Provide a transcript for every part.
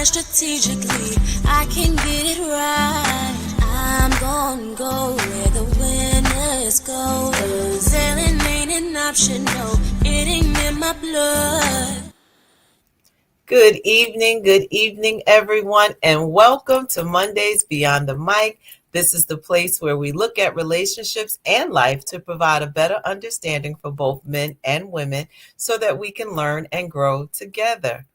Strategically, I can get it right. I'm gonna go where the winners go. Sailing ain't an option, no, it ain't in my blood. Good evening, everyone, and welcome to Mondays Beyond the Mic. This is the place where we look at relationships and life to provide a better understanding for both men and women so that we can learn and grow together.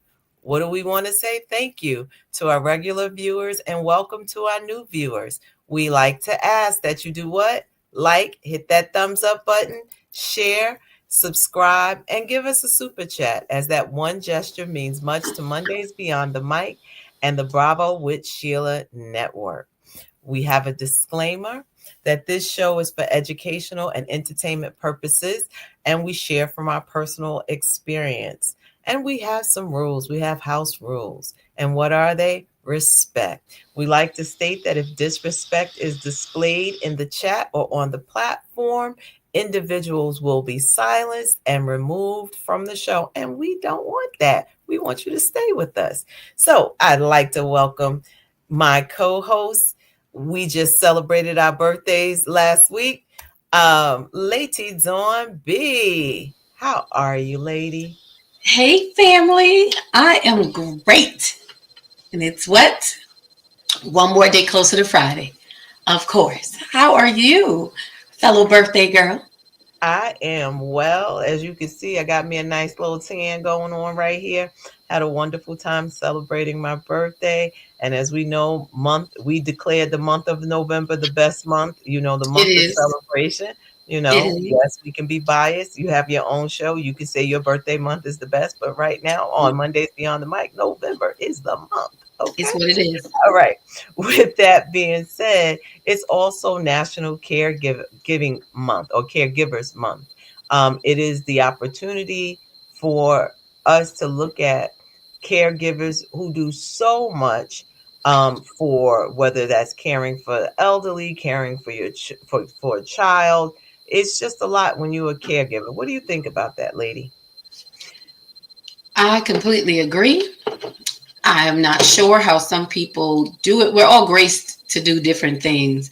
What do we want to say? Thank you to our regular viewers and welcome to our new viewers. We like to ask that you do what? Like, hit that thumbs up button, share, subscribe, and give us a super chat, as that one gesture means much to Mondays Beyond the Mic and the Bravo with Sheila Network. We have a disclaimer that this show is for educational and entertainment purposes, and we share from our personal experience. And we have some rules. We have house rules. And what are they? Respect. We like to state that if disrespect is displayed in the chat or on the platform, individuals will be silenced and removed from the show. And we don't want that. We want you to stay with us. So I'd like to welcome my co-hosts. We just celebrated our birthdays last week. Lady Dawn B. How are you, lady? Hey, family. I am great. And it's what? One more day closer to Friday. Of course. How are you, fellow birthday girl? I am well. As you can see, I got me a nice little tan going on right here. Had a wonderful time celebrating my birthday. And as we know, we declared the month of November the best month, the month of celebration. Yes, we can be biased. You have your own show. You can say your birthday month is the best. But right now on Mondays Beyond the Mic, November is the month. Okay. It's what it is. All right. With that being said, it's also National Caregiving Month or Caregivers Month. It is the opportunity for us to look at caregivers who do so much for whether that's caring for the elderly, caring for for a child. It's just a lot when you're a caregiver. What do you think about that, lady? I completely agree. I am not sure how some people do it. We're all graced to do different things.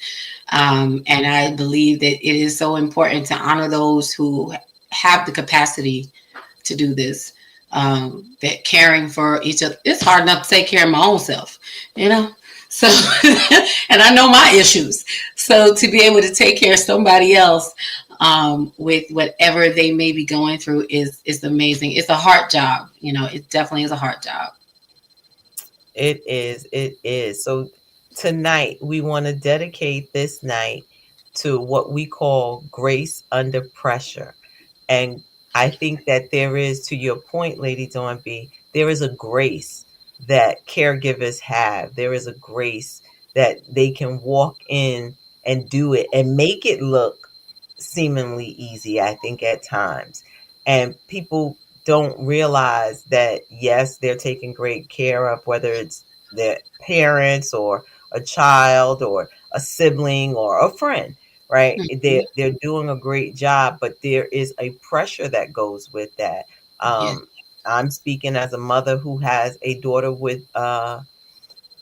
And I believe that it is so important to honor those who have the capacity to do this. That caring for each other, it's hard enough to take care of my own self, So, and I know my issues. So to be able to take care of somebody else with whatever they may be going through is amazing. It's a hard job. It definitely is a hard job. It is. So tonight we want to dedicate this night to what we call grace under pressure. And I think that there is, to your point, Lady Dawn B, there is a grace that caregivers have. There is a grace that they can walk in and do it and make it look seemingly easy, I think, at times. And people don't realize that, yes, they're taking great care of, whether it's their parents or a child or a sibling or a friend, right? Mm-hmm. They're doing a great job, but there is a pressure that goes with that. I'm speaking as a mother who has a daughter with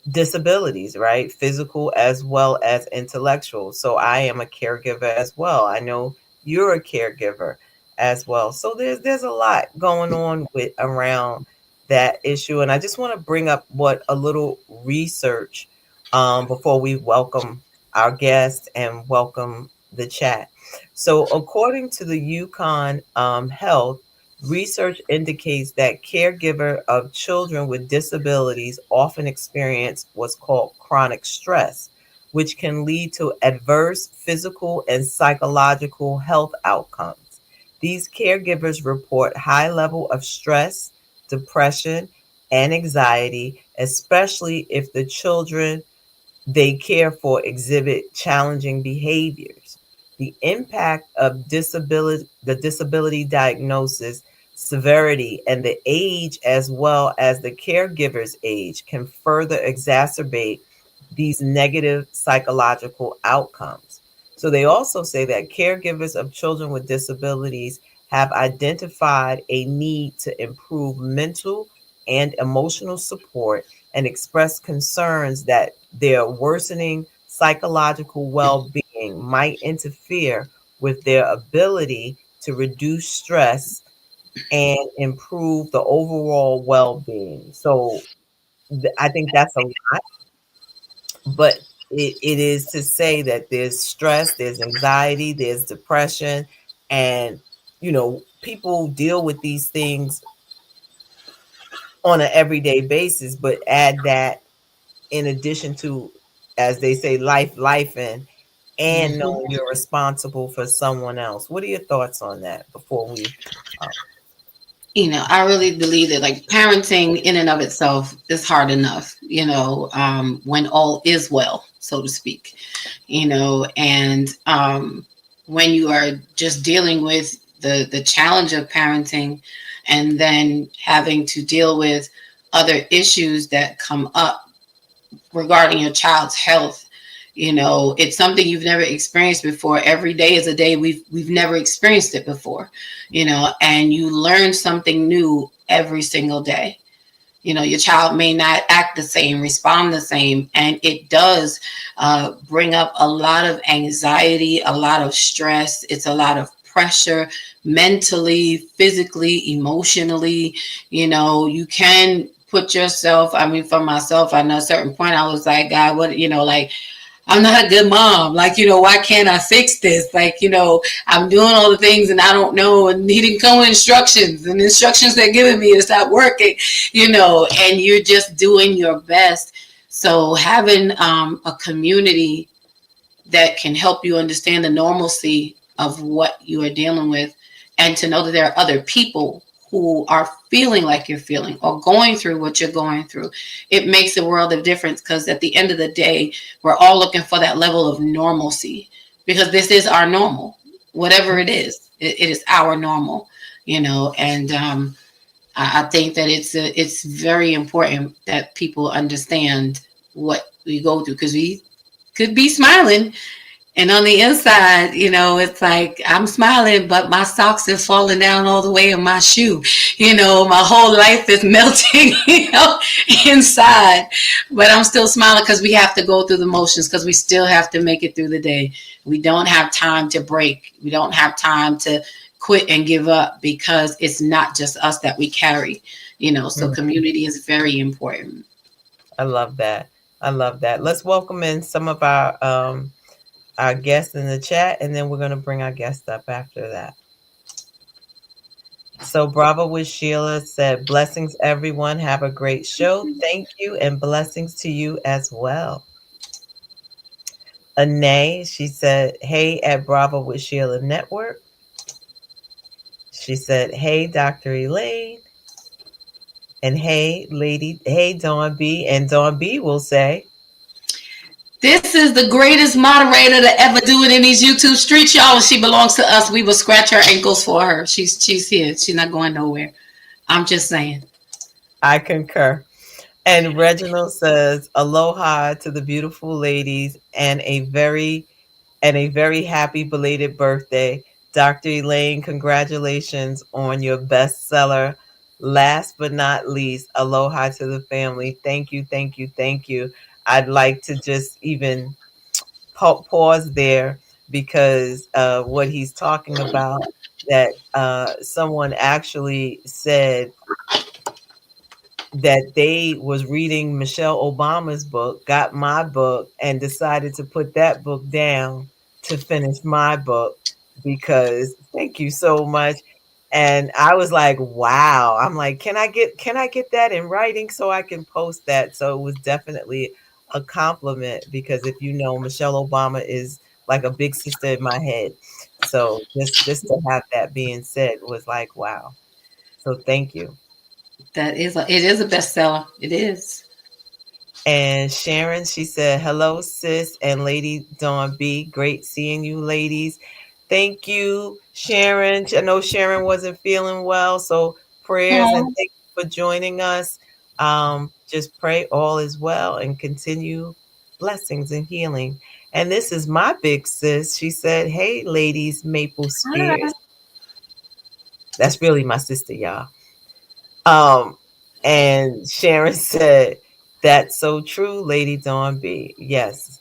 disabilities, right? Physical as well as intellectual. So I am a caregiver as well. I know you're a caregiver as well. So there's a lot going on with around that issue. And I just want to bring up what a little research before we welcome our guests and welcome the chat. So according to the Yukon Health, research indicates that caregiver of children with disabilities often experience what's called chronic stress, which can lead to adverse physical and psychological health outcomes. These caregivers report high level of stress, depression, and anxiety, especially if the children they care for exhibit challenging behaviors. The impact of the disability diagnosis, severity, and the age, as well as the caregiver's age, can further exacerbate these negative psychological outcomes. So they also say that caregivers of children with disabilities have identified a need to improve mental and emotional support and express concerns that their worsening psychological well being might interfere with their ability to reduce stress and improve the overall well being. So I think that's a lot, but it is to say that there's stress, there's anxiety, there's depression, and people deal with these things on an everyday basis, but add that in addition to, as they say, life and Mhm. knowing you're responsible for someone else. What are your thoughts on that before we I really believe that like parenting in and of itself is hard enough, when all is well, so to speak, and when you are just dealing with the challenge of parenting and then having to deal with other issues that come up regarding your child's health. It's something you've never experienced before. Every day is a day we've never experienced it before, and you learn something new every single day. Your child may not act the same, respond the same, and it does bring up a lot of anxiety, a lot of stress. It's a lot of pressure mentally, physically, emotionally. You can put yourself, I mean, for myself, I know at a certain point I was like, God, what, like, I'm not a good mom. Like, why can't I fix this? Like, I'm doing all the things and I don't know. And he didn't come with instructions, and the instructions they're giving me is not working, and you're just doing your best. So having a community that can help you understand the normalcy of what you are dealing with, and to know that there are other people who are feeling like you're feeling or going through what you're going through. It makes a world of difference, because at the end of the day, we're all looking for that level of normalcy, because this is our normal. Whatever it is, it is our normal, and I think that it's very important that people understand what we go through, because we could be smiling, and on the inside, it's like I'm smiling, but my socks are falling down all the way in my shoe. My whole life is melting, inside. But I'm still smiling, because we have to go through the motions, because we still have to make it through the day. We don't have time to break. We don't have time to quit and give up, because it's not just us that we carry. So Mm, community is very important. I love that. I love that. Let's welcome in some of our guests in the chat, and then we're going to bring our guest up after that. So Bravo with Sheila said, blessings everyone. Have a great show. Thank you, and blessings to you as well. Anae, she said, hey at Bravo with Sheila Network. She said, hey, Dr. Elaine. And hey, Dawn B. And Dawn B will say, This is the greatest moderator to ever do it in these YouTube streets, y'all. And she belongs to us. We will scratch her ankles for her. She's here. She's not going nowhere. I'm just saying. I concur. And Reginald says, aloha to the beautiful ladies and a very happy belated birthday. Dr. Elaine, congratulations on your bestseller. Last but not least, aloha to the family. Thank you, thank you, thank you. I'd like to just even pause there because what he's talking about, that someone actually said that they was reading Michelle Obama's book, got my book, and decided to put that book down to finish my book because thank you so much. And I was like, wow. I'm like, can I get that in writing so I can post that? So it was definitely a compliment because if you know, Michelle Obama is like a big sister in my head. So just to have that being said was like, wow. So thank you. It is a bestseller. It is. And Sharon, she said, hello, sis and Lady Dawn B. Great seeing you, ladies. Thank you, Sharon. I know Sharon wasn't feeling well, so prayers and Oh, thank you for joining us. Just pray all is well and continue blessings and healing. And this is my big sis. She said, hey, ladies, Maple hi. Spears. That's really my sister, y'all. Um, and Sharon said, that's so true, Lady Dawn B. Yes.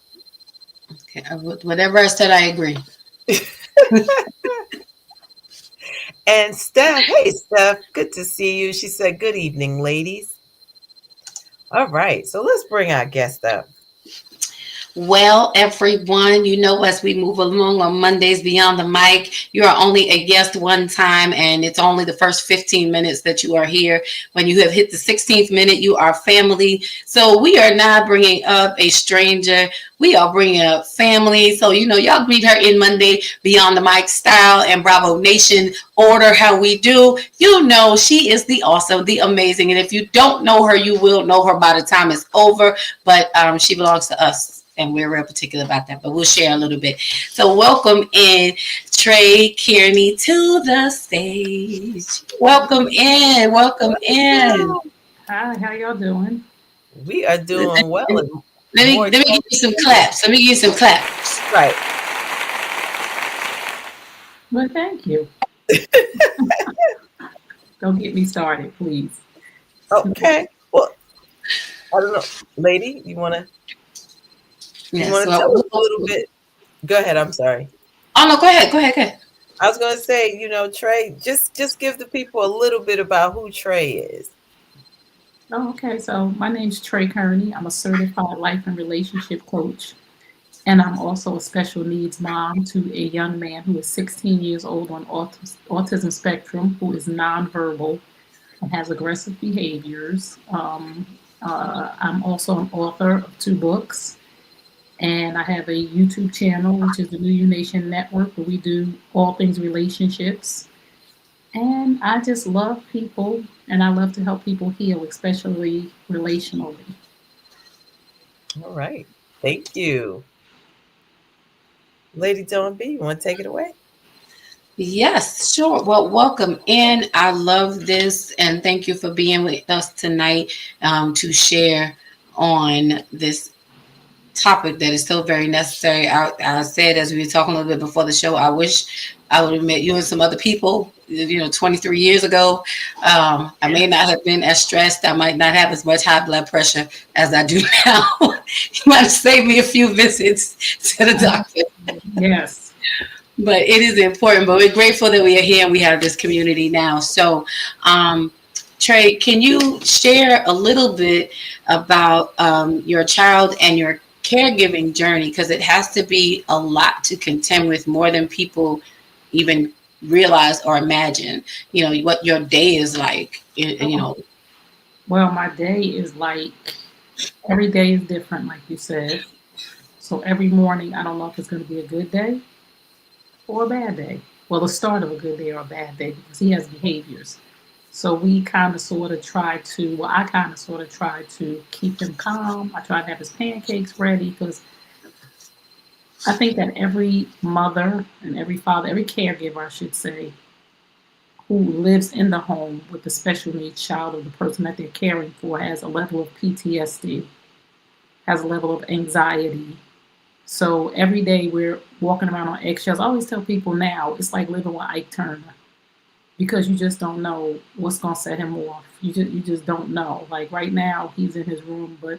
Okay, whatever I said, I agree. And Steph, hey, Steph, good to see you. She said, good evening, ladies. All right, so let's bring our guest up. Well, everyone, as we move along on Mondays Beyond the Mic, you are only a guest one time, and it's only the first 15 minutes that you are here. When you have hit the 16th minute, you are family. So we are not bringing up a stranger. We are bringing up family. So, y'all meet her in Monday Beyond the Mic style and Bravo Nation order how we do. She is the awesome, the amazing. And if you don't know her, you will know her by the time it's over. But she belongs to us and we're real particular about that, but we'll share a little bit. So welcome in Trey Kearney to the stage. Welcome in. Welcome in. Hi, how y'all doing? We are doing well and Let me more let me so give you some claps. Let me give you some claps. right. Well, thank you. Don't get me started, please. Okay. Well, I don't know. Lady, you Yeah. wanna tell us a little bit? Go ahead, I'm sorry. Oh no, go ahead. Go ahead. Go ahead. I was gonna say, Trey, just give the people a little bit about who Trey is. Oh, okay. So my name's Trey Kearney. I'm a certified life and relationship coach, and I'm also a special needs mom to a young man who is 16 years old on autism spectrum, who is nonverbal and has aggressive behaviors. I'm also an author of 2 books. And I have a YouTube channel, which is the New You Nation Network, where we do all things relationships. And I just love people and I love to help people heal, especially relationally. All right. Thank you. Lady Dawn B, you want to take it away? Yes, sure. Well, welcome in. I love this, and thank you for being with us tonight to share on this topic that is so very necessary. I said as we were talking a little bit before the show, I wish I would have met you and some other people, 23 years ago. I may not have been as stressed. I might not have as much high blood pressure as I do now. You might have saved me a few visits to the doctor. Yes. But it is important. But we're grateful that we are here and we have this community now. So, Trey, can you share a little bit about your child and your caregiving journey? Because it has to be a lot to contend with, more than people even realize or imagine. What your day is like. Well, my day is like every day is different, like you said. So every morning, I don't know if it's going to be a good day or a bad day. Well, the start of a good day or a bad day because he has behaviors. So we kind of sort of try to, well, I kind of sort of try to keep him calm. I try to have his pancakes ready because I think that every mother and every father, every caregiver, I should say, who lives in the home with the special needs child or the person that they're caring for has a level of PTSD, has a level of anxiety. So every day we're walking around on eggshells. I always tell people now it's like living with Ike Turner because you just don't know what's gonna set him off. You just don't know. Like right now he's in his room, but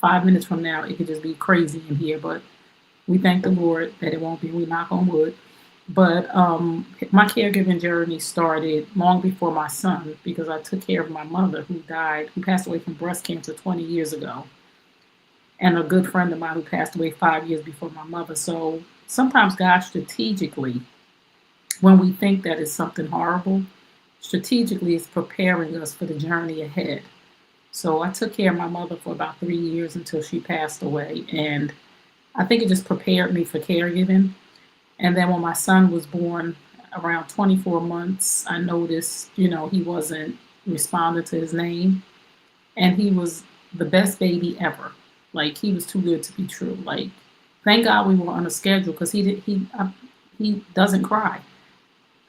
5 minutes from now it could just be crazy in here. But we thank the Lord that it won't be. We knock on wood. But my caregiving journey started long before my son because I took care of my mother who passed away from breast cancer 20 years ago, and a good friend of mine who passed away 5 years before my mother. So sometimes God strategically, when we think that it's something horrible, strategically is preparing us for the journey ahead. So I took care of my mother for about 3 years until she passed away. And I think it just prepared me for caregiving. And then when my son was born, around 24 months, I noticed, he wasn't responding to his name. And he was the best baby ever. Like, he was too good to be true. Like, thank God we were on a schedule because he doesn't cry.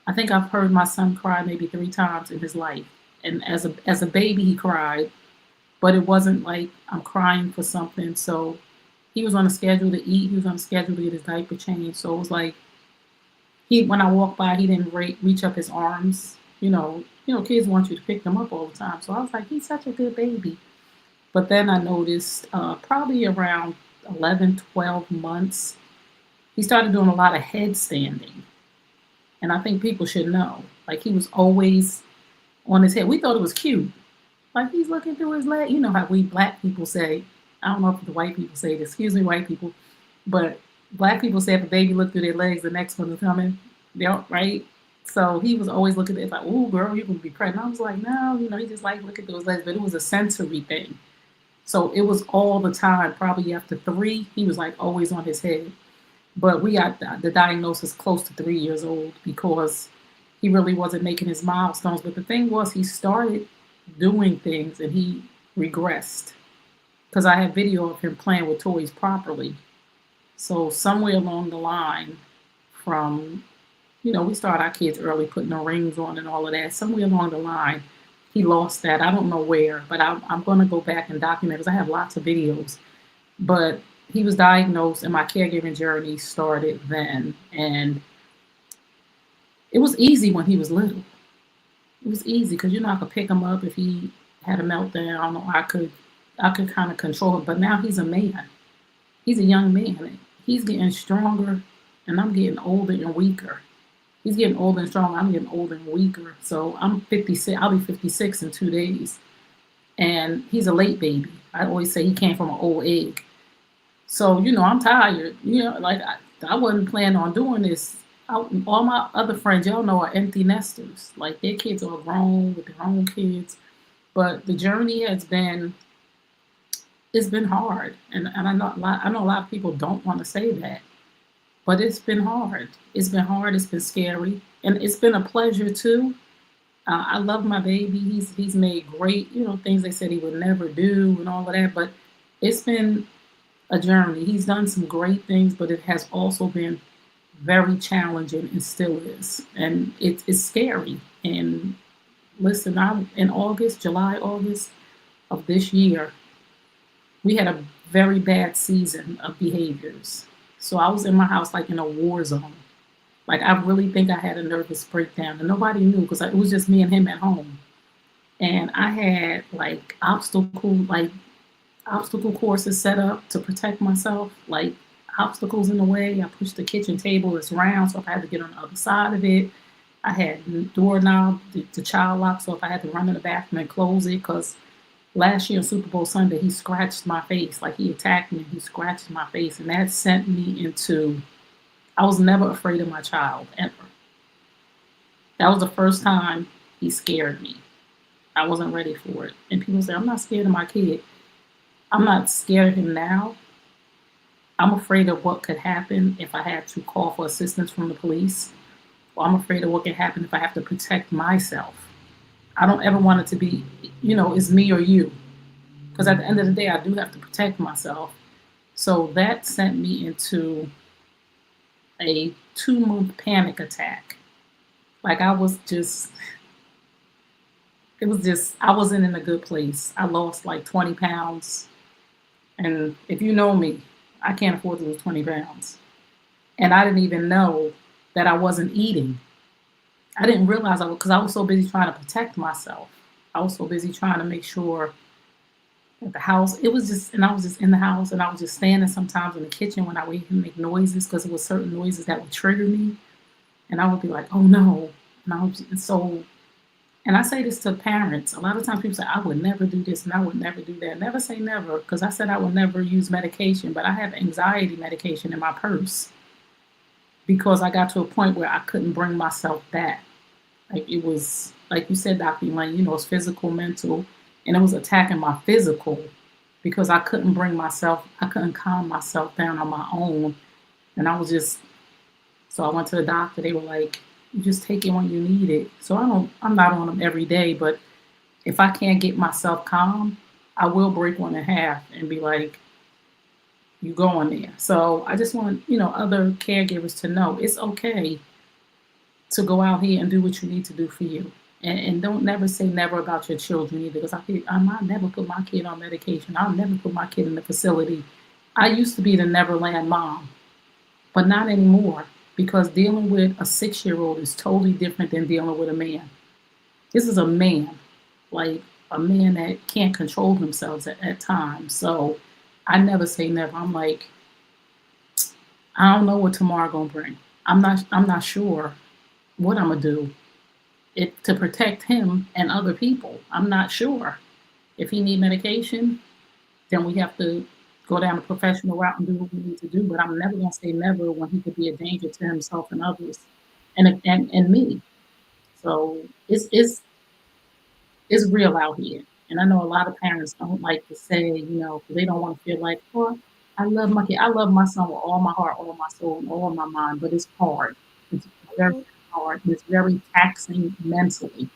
I think I've heard my son cry maybe 3 times in his life. And as a baby, he cried, but it wasn't like I'm crying for something. So he was on a schedule to eat. He was on a schedule to get his diaper changed. So it was like when I walked by, he didn't reach up his arms. Kids want you to pick them up all the time. So I was like, he's such a good baby. But then I noticed probably around 11, 12 months, he started doing a lot of headstanding. And I think people should know. Like, he was always on his head. We thought it was cute. Like, he's looking through his leg. You know how we black people say, I don't know if the white people say this, excuse me, white people, but black people say if a baby looked through their legs, the next one is coming. Yeah, right? So he was always looking at it like, oh, girl, you're going to be pregnant. I was like, no, he just like looking through his legs. But it was a sensory thing. So it was all the time. Probably after 3, he was like always on his head. But we got the diagnosis close to 3 years old because he really wasn't making his milestones. But the thing was, he started doing things and he regressed because I had video of him playing with toys properly. So somewhere along the line from, we started our kids early, putting the rings on and all of that. Somewhere along the line, he lost that. I don't know where, but I'm going to go back and document because I have lots of videos. But he was diagnosed and my caregiving journey started then. And it was easy when he was little. It was easy because, I could pick him up if he had a meltdown, or I could kind of control him. But now he's a man. He's a young man. He's getting stronger and I'm getting older and weaker. He's getting older and stronger. I'm getting older and weaker. So I'm 56. I'll be 56 in 2 days. And he's a late baby. I always say he came from an old egg. So, I'm tired. Like I wasn't planning on doing this. All my other friends, y'all know, are empty nesters. Like, their kids are grown with their own kids. But the journey it's been hard. And I know a lot of people don't want to say that. But it's been hard. It's been hard. It's been scary. And it's been a pleasure, too. I love my baby. He's made great, things they said he would never do and all of that. But it's been a journey. He's done some great things, but it has also been very challenging and still is. And it's scary. And listen, in August of this year, we had a very bad season of behaviors. So I was in my house like in a war zone. Like, I really think I had a nervous breakdown and nobody knew because it was just me and him at home. And I had like obstacle courses set up to protect myself, like obstacles in the way. I pushed the kitchen table, it's round, so if I had to get on the other side of it. I had doorknob, the child lock, so if I had to run in the bathroom and close it, because last year on Super Bowl Sunday, he scratched my face. Like, he attacked me, he scratched my face, and that sent me into, I was never afraid of my child, ever. That was the first time he scared me. I wasn't ready for it. And people say, I'm not scared of my kid. I'm not scared of him now. I'm afraid of what could happen if I had to call for assistance from the police. Or I'm afraid of what could happen if I have to protect myself. I don't ever want it to be, it's me or you. Because at the end of the day, I do have to protect myself. So that sent me into a 2-month panic attack. Like, I wasn't in a good place. I lost like 20 pounds. And if you know me, I can't afford to lose 20 pounds. And I didn't even know that I wasn't eating. I didn't realize because I was so busy trying to protect myself. I was so busy trying to make sure that the house, and I was just in the house, and I was just standing sometimes in the kitchen when I would hear him make noises, because it was certain noises that would trigger me. And I would be like, oh no. And I say this to parents. A lot of times people say, I would never do this and I would never do that. Never say never, because I said I would never use medication, but I have anxiety medication in my purse because I got to a point where I couldn't bring myself back. Like, it was, like you said, Dr. Elaine, it's physical, mental, and it was attacking my physical because I couldn't calm myself down on my own. And I was just, so I went to the doctor. They were like, you just take it when you need it. So I'm not on them every day, but if I can't get myself calm, I will break one in half and be like, you go in there. So I just want, other caregivers to know it's okay to go out here and do what you need to do for you. And don't never say never about your children either, because I never put my kid on medication. I'll never put my kid in the facility. I used to be the Neverland mom, but not anymore, because dealing with a 6-year-old is totally different than dealing with a man. This is a man, like a man that can't control themselves at times. So I never say never. I'm like, I don't know what tomorrow gonna bring. I'm not sure what I'm gonna do it to protect him and other people. I'm not sure. If he need medication, then we have to go down the professional route and do what we need to do. But I'm never gonna say never when he could be a danger to himself and others, and me. So it's real out here. And I know a lot of parents don't like to say, 'cause they don't want to feel like, oh, I love my kid. I love my son with all my heart, all my soul, and all my mind, but it's hard. It's very hard. It's very taxing mentally.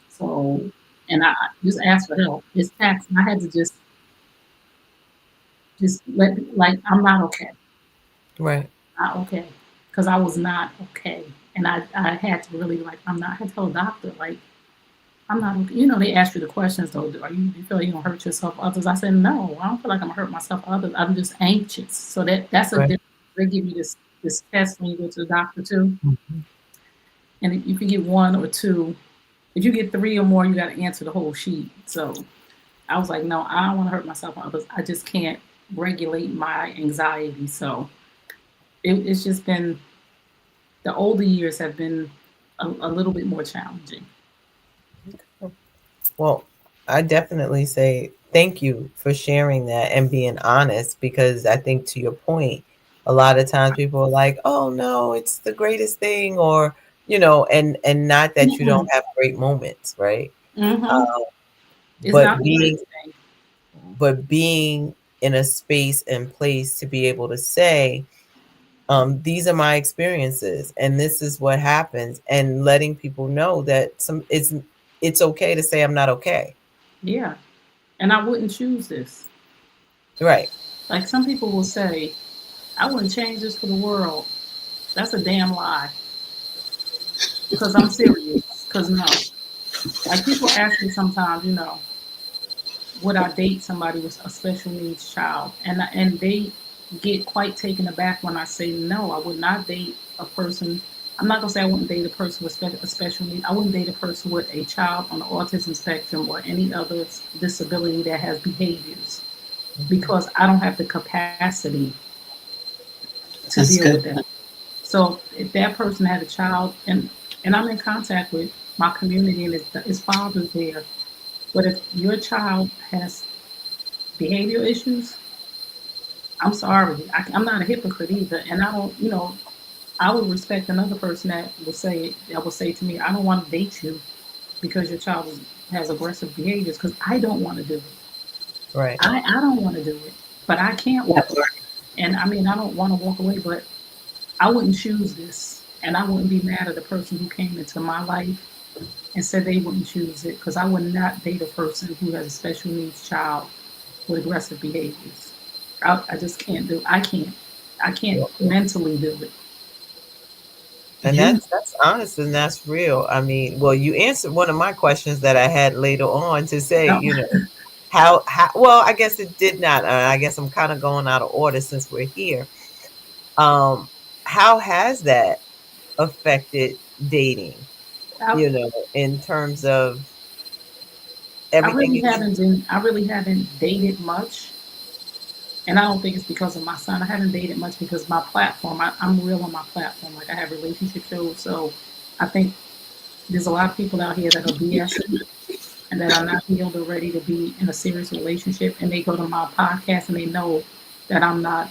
So, and I just asked for help. It's taxing. I had to just like, I'm not okay. Right. Not okay. Because I was not okay. And I had to really, like, I'm not, I had to tell the doctor, like, I'm not, they ask you the questions though. Do you feel you're gonna hurt yourself or others? I said, no, I don't feel like I'm gonna hurt myself or others. I'm just anxious. So that's a Right. difference. They give you this test when you go to the doctor too. Mhm. And if you can get one or two, if you get three or more, you gotta answer the whole sheet. So I was like, no, I don't want to hurt myself or others. I just can't regulate my anxiety. So it's just been, the older years have been a little bit more challenging. Well, I definitely say thank you for sharing that and being honest, because I think to your point, a lot of times people are like, "Oh no, it's the greatest thing," or and not that you don't Mm-mm. have great moments, right? Mm-hmm. Uh, It's but not the being greatest thing. but being in a space and place to be able to say, these are my experiences and this is what happens, and letting people know that it's okay to say I'm not okay. Yeah. And I wouldn't choose this. Right. Like some people will say, I wouldn't change this for the world. That's a damn lie. Because I'm serious. Because no. Like people ask me sometimes, would I date somebody with a special needs child? And they get quite taken aback when I say no, I would not date a person. I'm not gonna say I wouldn't date a person with a special need. I wouldn't date a person with a child on the autism spectrum or any other disability that has behaviors, because I don't have the capacity to That's deal with good. that. So if that person had a child, and I'm in contact with my community and his father's there, but if your child has behavior issues, I'm sorry, I'm not a hypocrite either, and I don't, I would respect another person that will say to me, I don't want to date you because your child has aggressive behaviors, because I don't want to do it. Right. I don't want to do it, but I can't Yeah. walk away. And I mean, I don't want to walk away, but I wouldn't choose this, and I wouldn't be mad at the person who came into my life and said they wouldn't choose it, because I would not date a person who has a special needs child with aggressive behaviors. I just can't do. I can't. I can't Well, mentally do it. and Yeah. that's honest and that's real. I mean, well, you answered one of my questions that I had later on to say, No, how well, I guess it did not. I guess I'm kind of going out of order since we're here. Um, how has that affected dating, I, in terms of I everything really you just haven't been. I really haven't dated much, and I don't think it's because of my son. I haven't dated much because my platform. I'm real on my platform. Like I have relationship shows, so I think there's a lot of people out here that are BSing and that are not healed or ready to be in a serious relationship, and they go to my podcast and they know that I'm not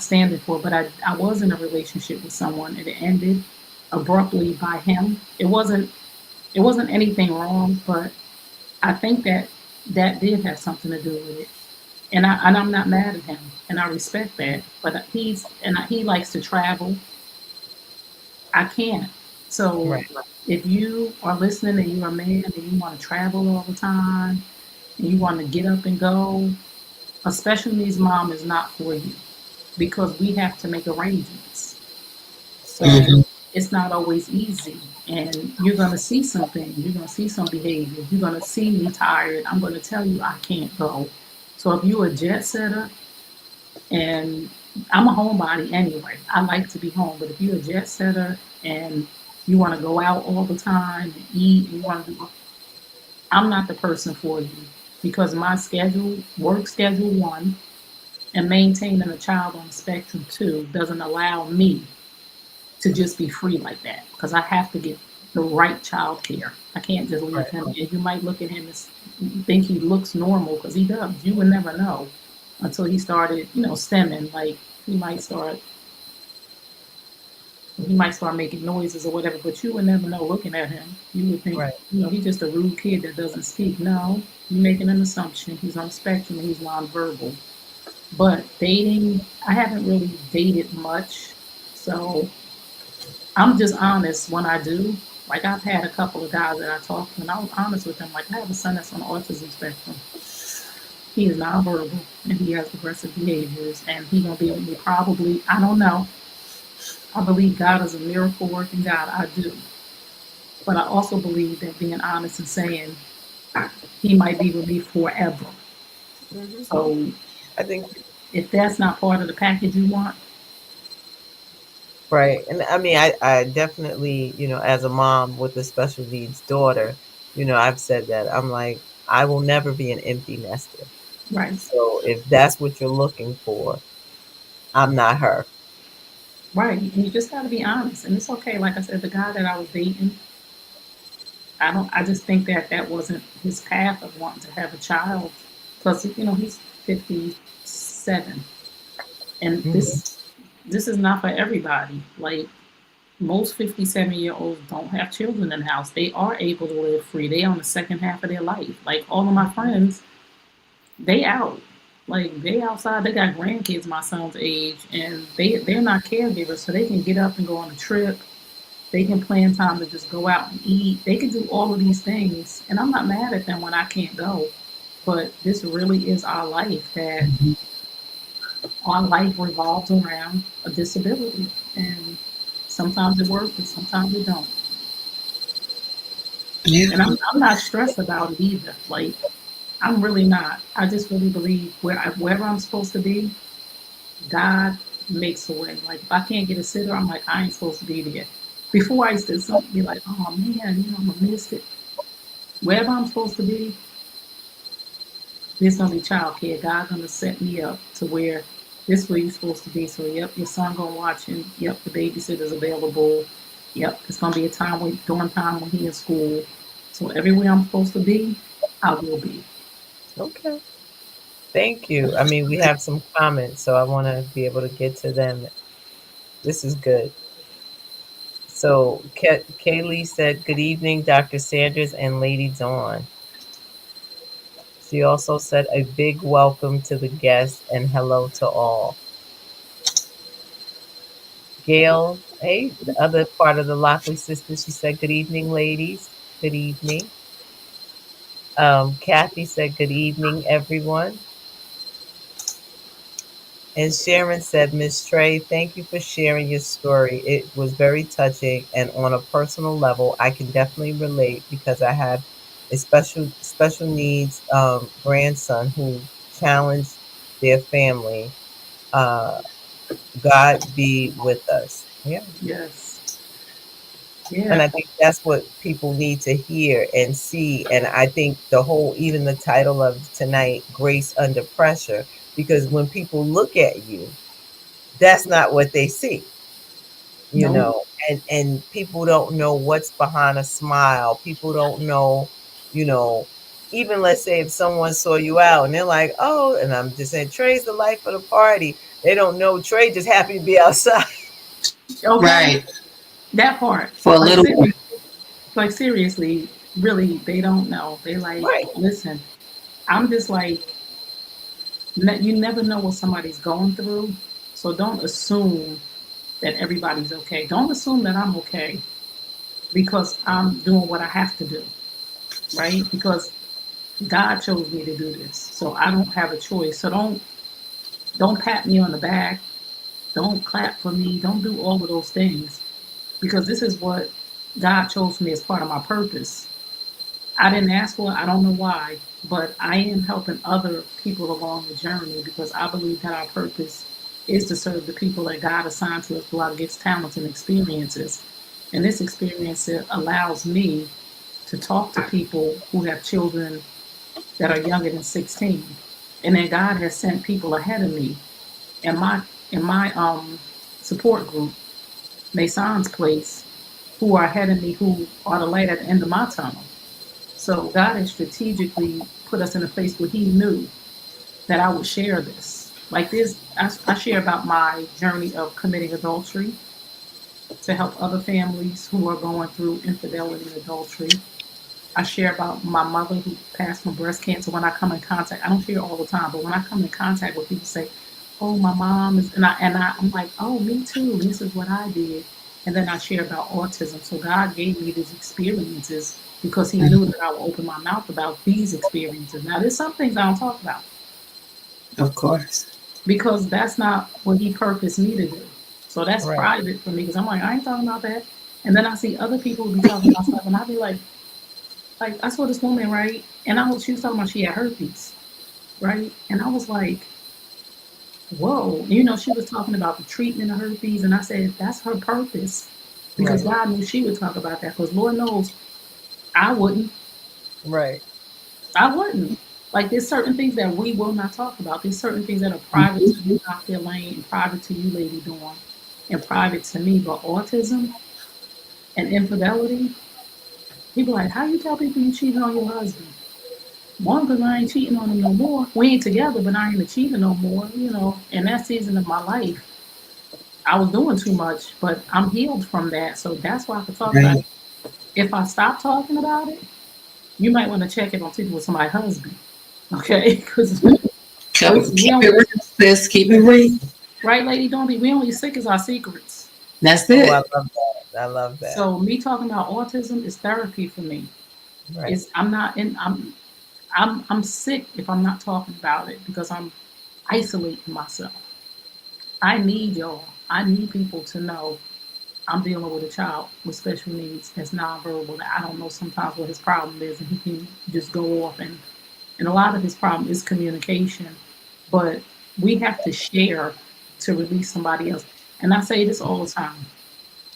standing for it. But I was in a relationship with someone and it ended abruptly by him. It wasn't anything wrong, but I think that that did have something to do with it. And I'm not mad at him, and I respect that. But he likes to travel. I can't. So Right. if you are listening and you're a man and you want to travel all the time and you want to get up and go, a special needs mom is not for you because we have to make arrangements. So Hmm. it's not always easy. And you're going to see some things, you're going to see some behaviors, you're going to see me tired. I'm going to tell you I can't go. So if you're a jet setter, and I'm a homebody anyway, I like to be home. But if you're a jet setter and you want to go out all the time and eat, and you want to do, I'm not the person for you because my schedule, work schedule one, and maintaining a child on the spectrum two doesn't allow me to just be free like that because I have to get the right child care. I can't just leave Right. him. And you might look at him and think he looks normal because he does. You would never know until he started, stemming. Like he might start, he might start making noises or whatever, but you would never know looking at him. You would think, Right. he's just a rude kid that doesn't speak. No, you're making an assumption. He's on the spectrum and he's nonverbal. But dating, I haven't really dated much. So I'm just honest when I do. Like I've had a couple of guys that I talked to, and I was honest with them. Like I have a son that's on the autism spectrum. He is nonverbal and he has aggressive behaviors, and he's gonna be with me probably. I don't know. I believe God is a miracle working God. I do, but I also believe that being honest and saying he might be with me forever. Hmm. So I think if that's not part of the package you want, right. And I mean, I definitely, as a mom with a special needs daughter, I've said that. I'm like, I will never be an empty nester. right, So if that's what you're looking for, I'm not her. right, and you just got to be honest, and it's okay. Like I said, the guy that I was dating, I don't. I just think that that wasn't his path of wanting to have a child. Plus, he's 57, and Hmm. this is not for everybody. Like most 57-year-olds don't have children in the house. They are able to live free. They on the second half of their life. Like all of my friends, they out. Like they outside. They got grandkids my son's age, and they're not caregivers, so they can get up and go on a trip. They can plan time to just go out and eat. They can do all of these things. And I'm not mad at them when I can't go. But this really is our life, that our life revolves around a disability. And sometimes it works and sometimes it don't. Yeah. And I'm not stressed about it either. Like, I'm really not. I just really believe wherever I'm supposed to be, God makes a way. Like, if I can't get a sitter, I'm like, I ain't supposed to be there. Before I used to be like, oh man, I'm gonna miss it. Wherever I'm supposed to be, there's gonna be childcare. God's gonna set me up to where this is where you're supposed to be. So yep, your son gonna watch him. Yep, the babysitter's available. Yep, it's gonna be a time when during time when he in school. So everywhere I'm supposed to be, I will be. Okay. Thank you. I mean, we have some comments, so I want to be able to get to them. This is good. So, Kaylee said, "Good evening, Dr. Sanders and Lady Dawn." She also said, "A big welcome to the guests and hello to all." Gail, hey, the other part of the Lockley sisters, she said, "Good evening, ladies. Good evening." Kathy said, "Good evening, everyone." And Sharon said, "Miss Trey, thank you for sharing your story. It was very touching, and on a personal level, I can definitely relate because I have a special needs grandson who challenged their family. Uh, God be with us." Yeah. Yes. And Yeah. I think that's what people need to hear and see. And I think the whole, even the title of tonight, Grace Under Pressure, because when people look at you, that's not what they see, you No. know, and people don't know what's behind a smile. People don't know, you know, even let's say if someone saw you out and they're like, oh, and I'm just saying, Trey's the life of the party. They don't know Trey just happy to be outside. Okay. Right. That part. For a Like little. seriously. Like seriously. really, they don't know. They like, Right. listen, I'm just like, you never know what somebody's going through. So don't assume that everybody's okay. Don't assume that I'm okay because I'm doing what I have to do, right? Because God chose me to do this. So I don't have a choice. So don't pat me on the back. Don't clap for me. Don't do all of those things because this is what God chose me as part of my purpose. I didn't ask for it. I don't know why, but I am helping other people along the journey because I believe that our purpose is to serve the people that God assigned to us through our gifts, talents, and experiences. And this experience allows me to talk to people who have children that are younger than 16. And then God has sent people ahead of me in my support group, Mason's Place, who are ahead of me, who are the light at the end of my tunnel. So God has strategically put us in a place where He knew that I would share this. Like this, I share about my journey of committing adultery to help other families who are going through infidelity and adultery. I share about my mother who passed from breast cancer. When I come in contact, I don't share all the time, but when I come in contact with people, say, "Oh, my mom is," I'm like, "Oh, me too. This is what I did." And then I share about autism. So God gave me these experiences because He knew that I would open my mouth about these experiences. Now, there's some things I don't talk about Of course. because that's not what He purposed me to do. So that's Right. private for me because I'm like, I ain't talking about that. And then I see other people be talking about stuff, and I be like I saw this woman, right? And she was talking about she had herpes, right? And I was like, whoa. And, she was talking about the treatment of herpes, and I said that's her purpose because Right. God knew she would talk about that. Because Lord knows I wouldn't. Right. I wouldn't. Like there's certain things that we will not talk about. There's certain things that are private to you, Dr. Elaine, and private to you, Lady Dawn, and private to me. But autism and infidelity, people are like, how you tell people you cheated on your husband? One, because I ain't cheating on him no more. We ain't together, but I ain't a cheater no more. In that season of my life, I was doing too much, but I'm healed from that. So that's why I can talk about it. Right. If I stop talking about it, you might want to check it on TV with somebody's husband. Okay? Because listen, we Keep it only, real, sis. Keep it real. right, Lady Don't be, we only sick as our secrets. That's Oh, I it. love that. I love that. So me talking about autism is therapy for me. Right. Is I'm not in I'm sick if I'm not talking about it because I'm isolating myself. I need y'all. I need people to know I'm dealing with a child with special needs that's nonverbal. That I don't know sometimes what his problem is, and he can just go off. And a lot of his problem is communication. But we have to share to release somebody else. And I say this all the time.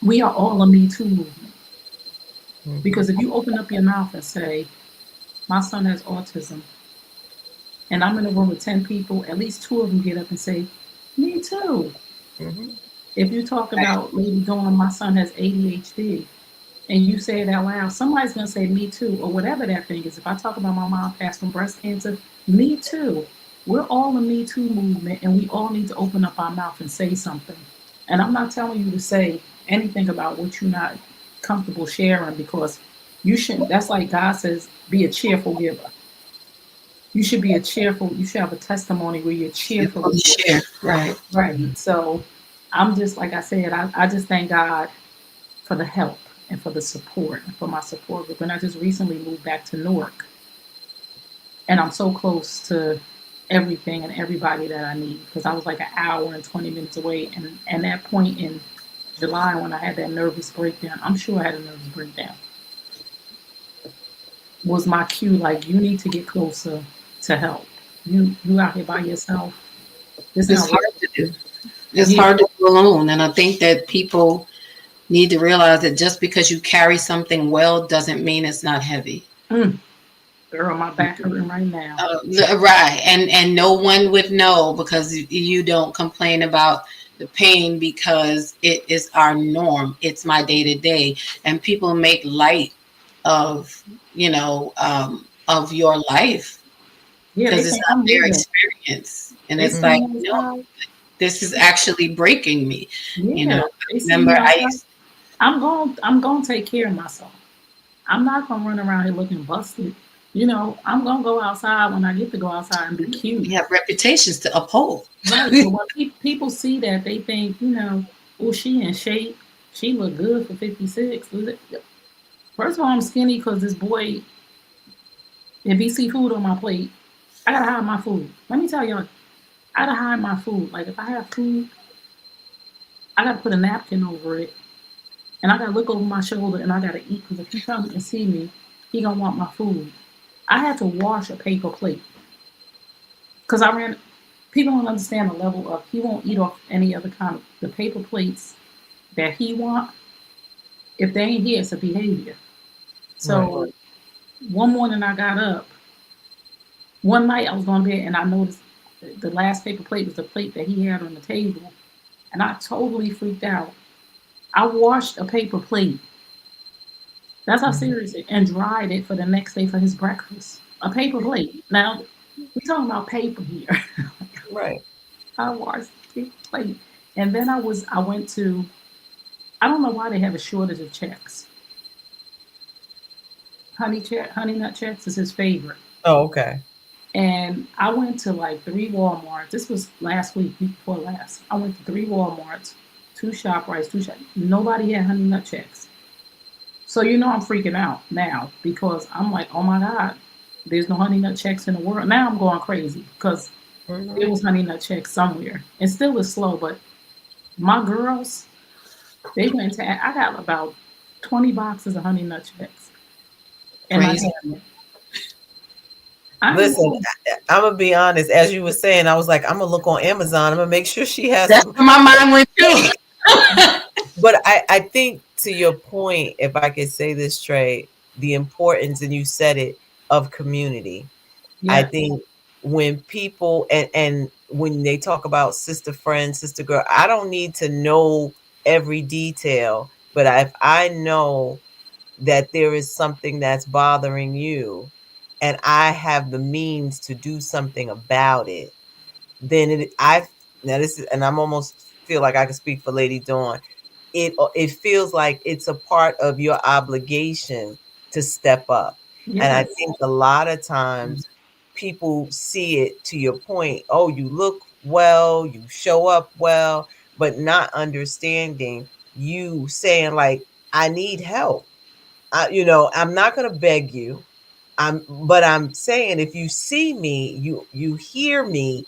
We are all a Me Too movement. Mm-hmm. Because if you open up your mouth and say, my son has autism, and I'm in a room with 10 people, at least two of them get up and say, me too. Mm-hmm. If you talk about Lady Dawn, my son has ADHD, and you say it out loud, somebody's going to say me too, or whatever that thing is. If I talk about my mom passed from breast cancer, me too. We're all a Me Too movement, and we all need to open up our mouth and say something. And I'm not telling you to say anything about what you're not comfortable sharing because you shouldn't. That's like God says, be a cheerful giver. You should be a cheerful, you should have a testimony where you're cheerfully giving. Share. Right. Right. So I'm just, like I said, I just thank God for the help and for the support and for my support group. And I just recently moved back to Newark, and I'm so close to everything and everybody that I need because I was like an hour and 20 minutes away. And that point in July when I had that nervous breakdown, I'm sure I had a nervous breakdown, was my cue like, you need to get closer to help. You out here by yourself. This It's not hard working. to do. It's Yeah. hard to do alone. And I think that people need to realize that just because you carry something well doesn't mean it's not heavy. Mm. Girl, my back hurting right now. Right. And no one would know because you don't complain about the pain because it is our norm. It's my day to day. And people make light of, of your life Yeah, they because it's think not I'm their living. experience. And They it's see like, me no, outside. this is actually breaking me. Yeah, I they see remember me I outside. used I'm going to take care of myself. I'm not gonna run around here looking busted. You know, I'm gonna go outside when I get to go outside and be cute. We have reputations to uphold. Right. So when people see that, they think, you know, oh, she in shape. She look good for 56. First of all, I'm skinny because this boy, if he see food on my plate, I gotta hide my food. Let me tell y'all, I gotta hide my food. Like if I have food, I gotta put a napkin over it, and I gotta look over my shoulder, and I gotta eat. Because if he comes and see me, he gonna want my food. I had to wash a paper plate because I ran. People don't understand the level of he won't eat off any other kind of the paper plates that he want. If they ain't here, it's a behavior. Right. So one morning I got up. One night I was going to bed and I noticed the last paper plate was the plate that he had on the table, and I totally freaked out. I washed a paper plate. That's how Mhm. serious it and dried it for the next day for his breakfast. A paper plate. Now we're talking about paper here. Right. I washed the paper plate, and then I went to. I don't know why they have a shortage of checks. Honey nut checks is his favorite. Oh, okay. And I went to like three Walmarts. This was last week before last. I went to three Walmarts, two ShopRites, two shop. Nobody had honey nut checks. So you know I'm freaking out now because I'm like, oh my God, there's no honey nut checks in the world. Now I'm going crazy because Hmm. there was honey nut checks somewhere. And still is slow, but my girls, they went to I got about 20 boxes of honey nut checks in my Praise. cabinet. I ain't Listen, going. I'm gonna be honest. As you were saying, I was like, I'm gonna look on Amazon. I'm gonna make sure she has That's some. where my mind went too. But I think to your point, if I could say this, Trey, the importance, and you said it, of community. I Yes, think when people and when they talk about sister friend, sister girl, I don't need to know every detail, but if I know that there is something that's bothering you and I have the means to do something about it, then I now this is, and I'm almost feel like I can speak for Lady Dawn. It feels like it's a part of your obligation to step up. And I yes. think a lot of times people see it, to your point, oh, you look well, you show up well, but not understanding, you saying like, I need help. I'm not going to beg you. But I'm saying, if you see me, you hear me,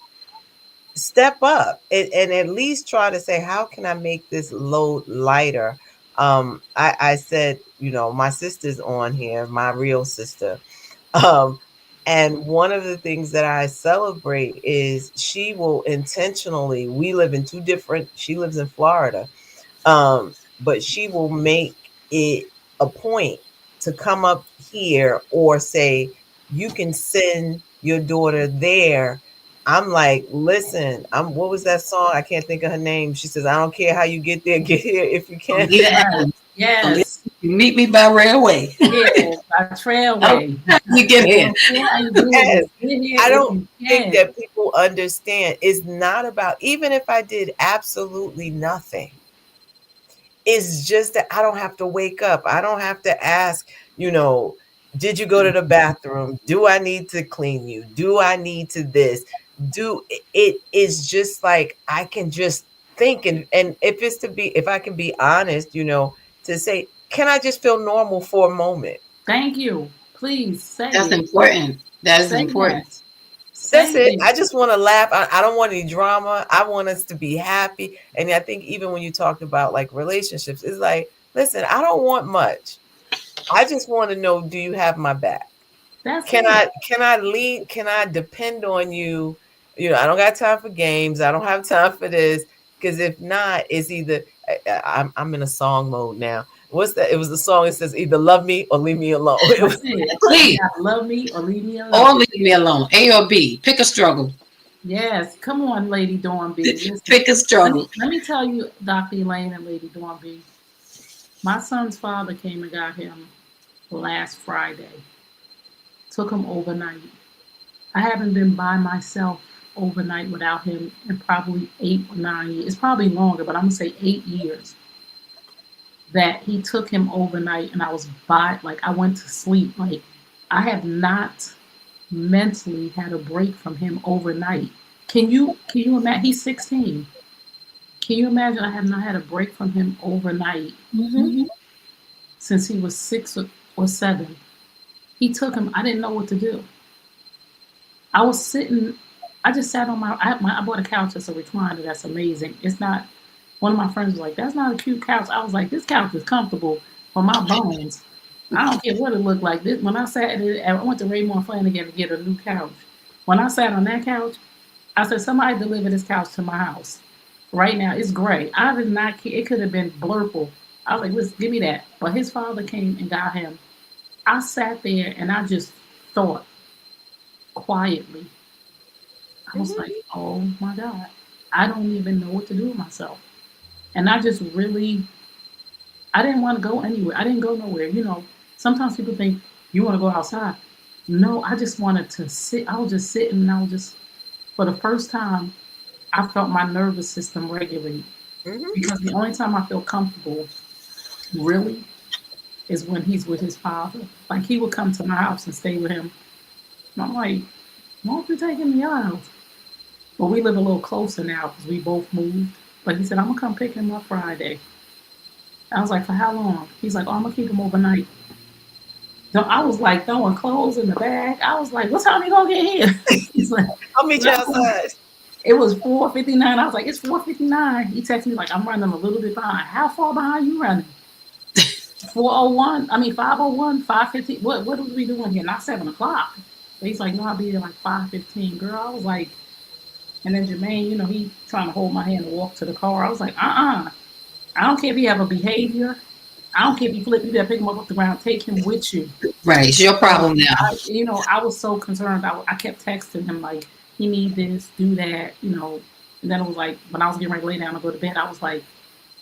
step up and at least try to say, how can I make this load lighter? I said, my sister's on here, my real sister. um and one of the things that I celebrate is she will intentionally, we live in two different, she lives in Florida, but she will make it a point to come up here or say, you can send your daughter there. I'm like, listen, what was that song? I can't think of her name. She says, I don't care how you get there, get here if you can. Leave Right. it. Yes. Meet me by railway. Yeah. By Oh, trailway. you get I here. don't care how you do it. Yes. Just get here I if don't you think can. that people understand. It's not about, even if I did absolutely nothing, it's just that I don't have to wake up. I don't have to ask, did you go to the bathroom? Do I need to clean you? Do I need to this? Do it is just like I can just think, and if I can be honest, to say, can I just feel normal for a moment? Thank you. Please say That's it. important. That is Say important. that. That's Say it. it. I just want to laugh. I don't want any drama. I want us to be happy. And I think even when you talked about like relationships, it's like, listen, I don't want much. I just want to know, do you have my back? That's Can it. I lean? Can I depend on you? I don't got time for games. I don't have time for this. Because if not, it's either I'm in a song mode now. What's that? It was the song. It says either love me or leave me alone. It That's was it. You Please, gotta love me or leave me alone. or leave me alone. A or B. Pick a struggle. Yes. Come on, Lady Dawn B. Listen. Pick a Let struggle. me let me tell you, Dr. Elaine and Lady Dawn B. My son's father came and got him last Friday. Took him overnight. I haven't been by myself overnight without him in probably 8 or 9 years. It's probably longer, but I'm gonna say 8 years. that he took him overnight, and I was like I went to sleep. Like I have not mentally had a break from him overnight. Can you imagine? He's 16. Can you imagine? I have not had a break from him overnight Mm-hmm. since he was 6 or 7. He took him. I didn't know what to do. I was sitting. I just sat on I bought a couch that's a recliner. That's amazing. It's not. One of my friends was like, "That's not a cute couch." I was like, "This couch is comfortable for my bones. I don't care what it looked like." This when I sat in it, I went to Raymond Flanagan to get a new couch. When I sat on that couch, I said, "Somebody deliver this couch to my house right now." It's gray. I did not care. It could have been blurple. I was like, "Listen, give me that." But his father came and got him. I sat there and I just thought quietly. I was like, Mm-hmm. "Oh my God, I don't even know what to do with myself." And I just really, I didn't want to go anywhere. I didn't go nowhere. Sometimes people think you want to go outside. No, I just wanted to sit. I was just sitting and I was just, for the first time, I felt my nervous system regulate. Mm-hmm. Because the only time I feel comfortable, really, is when he's with his father. Like he would come to my house and stay with him. And I'm like, why don't you take him to your house? Well, we live a little closer now because we both moved. But he said, I'm going to come pick him up Friday. I was like, for how long? He's like, oh, I'm going to keep him overnight. So I was like throwing clothes in the bag. I was like, what time you going to get here? He's like, I'll meet you outside. it was 4:59. I was like, it's 4:59. He texted me like, I'm running a little bit behind. How far behind you running? 4:01. I mean 5:01, 5:15. What are we doing here? Not 7 o'clock. So he's like, no, I'll be there like 5:15. Girl, I was like, and then Jermaine, he trying to hold my hand and walk to the car. I was like, I don't care if you have a behavior. I don't care if you flip, you better pick him up off the ground, take him with you. Right. It's your problem now. I was so concerned. I kept texting him like, he need this, do that. And then it was like, when I was getting ready to lay down and go to bed, I was like,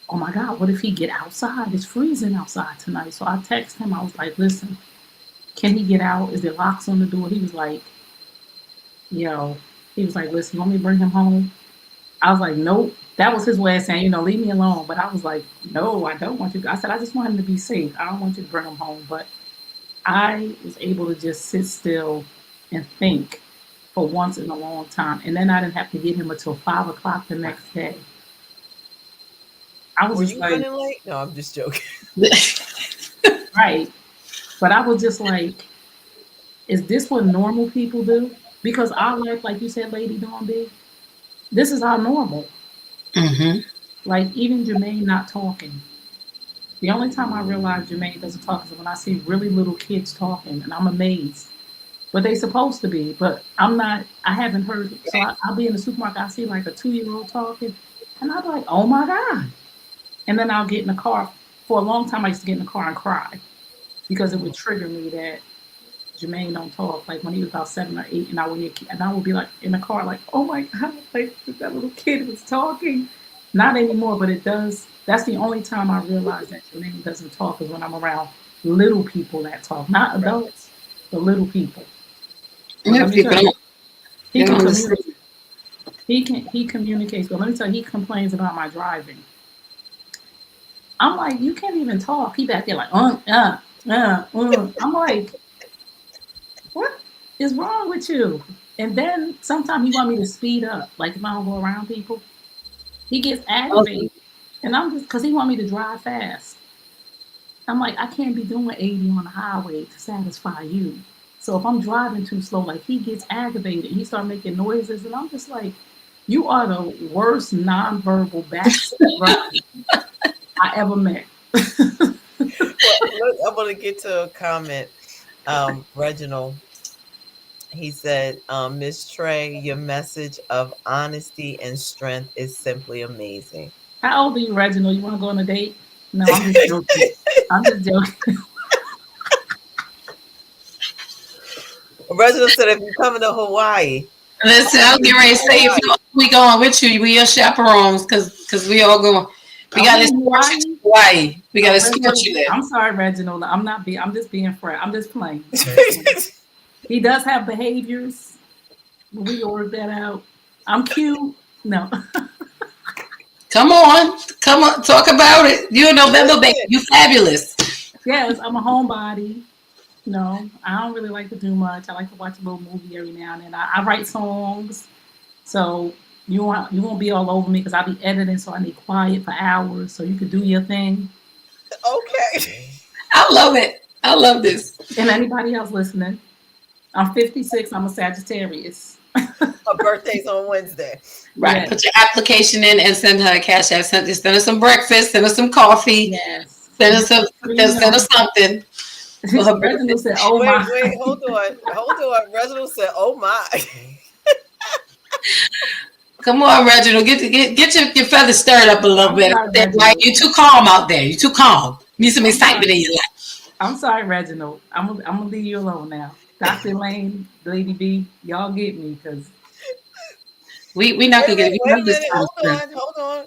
oh my God, what if he get outside? It's freezing outside tonight. So I texted him. I was like, listen, can he get out? Is there locks on the door? He was like, yo, he was like, listen, you want me to bring him home? I was like, nope. That was his way of saying, leave me alone. But I was like, no, I don't want you. I said, I just want him to be safe. I don't want you to bring him home. But I was able to just sit still and think for once in a long time. And then I didn't have to get him until 5 o'clock the next day. I was Were just you like, running late? No, I'm just joking. right. But I was just like, is this what normal people do? Because our life, like you said, Lady Dawn B, this is our normal. Mm-hmm. Like even Jermaine not talking. The only time I realize Jermaine doesn't talk is when I see really little kids talking, and I'm amazed. But they supposed to be, but I'm not. I haven't heard. So I'll be in the supermarket. I see like a 2-year-old talking, and I'm like, oh my God. And then I'll get in the car. For a long time, I used to get in the car and cry because it would trigger me that Jermaine don't talk. Like when he was about 7 or 8, and I would be like in the car, like, oh my God, like that little kid was talking. Not anymore, but it does. That's the only time I realize that Jermaine doesn't talk is when I'm around little people that talk, not Right. adults, but little people. But Yeah, let me people tell you, don't, he they don't can understand. communicate. He communicates. But let me tell you, he complains about my driving. I'm like, you can't even talk. He back there like, I'm like, what is wrong with you? And then sometimes he want me to speed up. Like if I don't go around people, he gets Oh, aggravated. And I'm just because he want me to drive fast. I'm like, I can't be doing 80 on the highway to satisfy you. So if I'm driving too slow, like he gets aggravated. He start making noises, and I'm just like, you are the worst nonverbal backseat driver I ever met. Well, I'm going to get to a comment. Reginald, he said, Miss Trey, your message of honesty and strength is simply amazing. How old are you, Reginald? You want to go on a date? No, I'm just joking. I'm just joking. Reginald said, if you're coming to Hawaii, listen, I was getting ready to say if we going with you, we your chaperones because we all going. We Are got to we in escort you to Hawaii? Hawaii. We got to escort Reginald, you there. I'm sorry, Reginald. I'm just being frank. I'm just playing. He does have behaviors. We can work that out. I'm cute. No. Come on, talk about it. You a November baby. You fabulous. Yes, I'm a homebody. No, I don't really like to do much. I like to watch a little movie every now and then. I write songs, so you won't be all over me because I'll be editing, so I need quiet for hours, so you could do your thing. Okay. I love it. I love this. And anybody else listening, I'm 56. I'm a Sagittarius. Her birthday's on Wednesday. Right. Yes, Put your application in and send her a cash app. Send her some breakfast. Send her some coffee. yes. Send her Just some. so you Send her know, something for her birthday. Reginald said, "Oh Wait, my." hold on. Reginald said, "Oh my." Come on, Reginald. Get your feathers stirred up a little I'm bit. sorry, Right? Reginald. You're too calm out there. You're too calm. You need some I'm excitement sorry. in your life. I'm sorry, Reginald. I'm gonna leave you alone now. Dr. Elaine, Lady B, y'all get me because We not gonna get it. We Wait a have this minute. time spent. Hold on.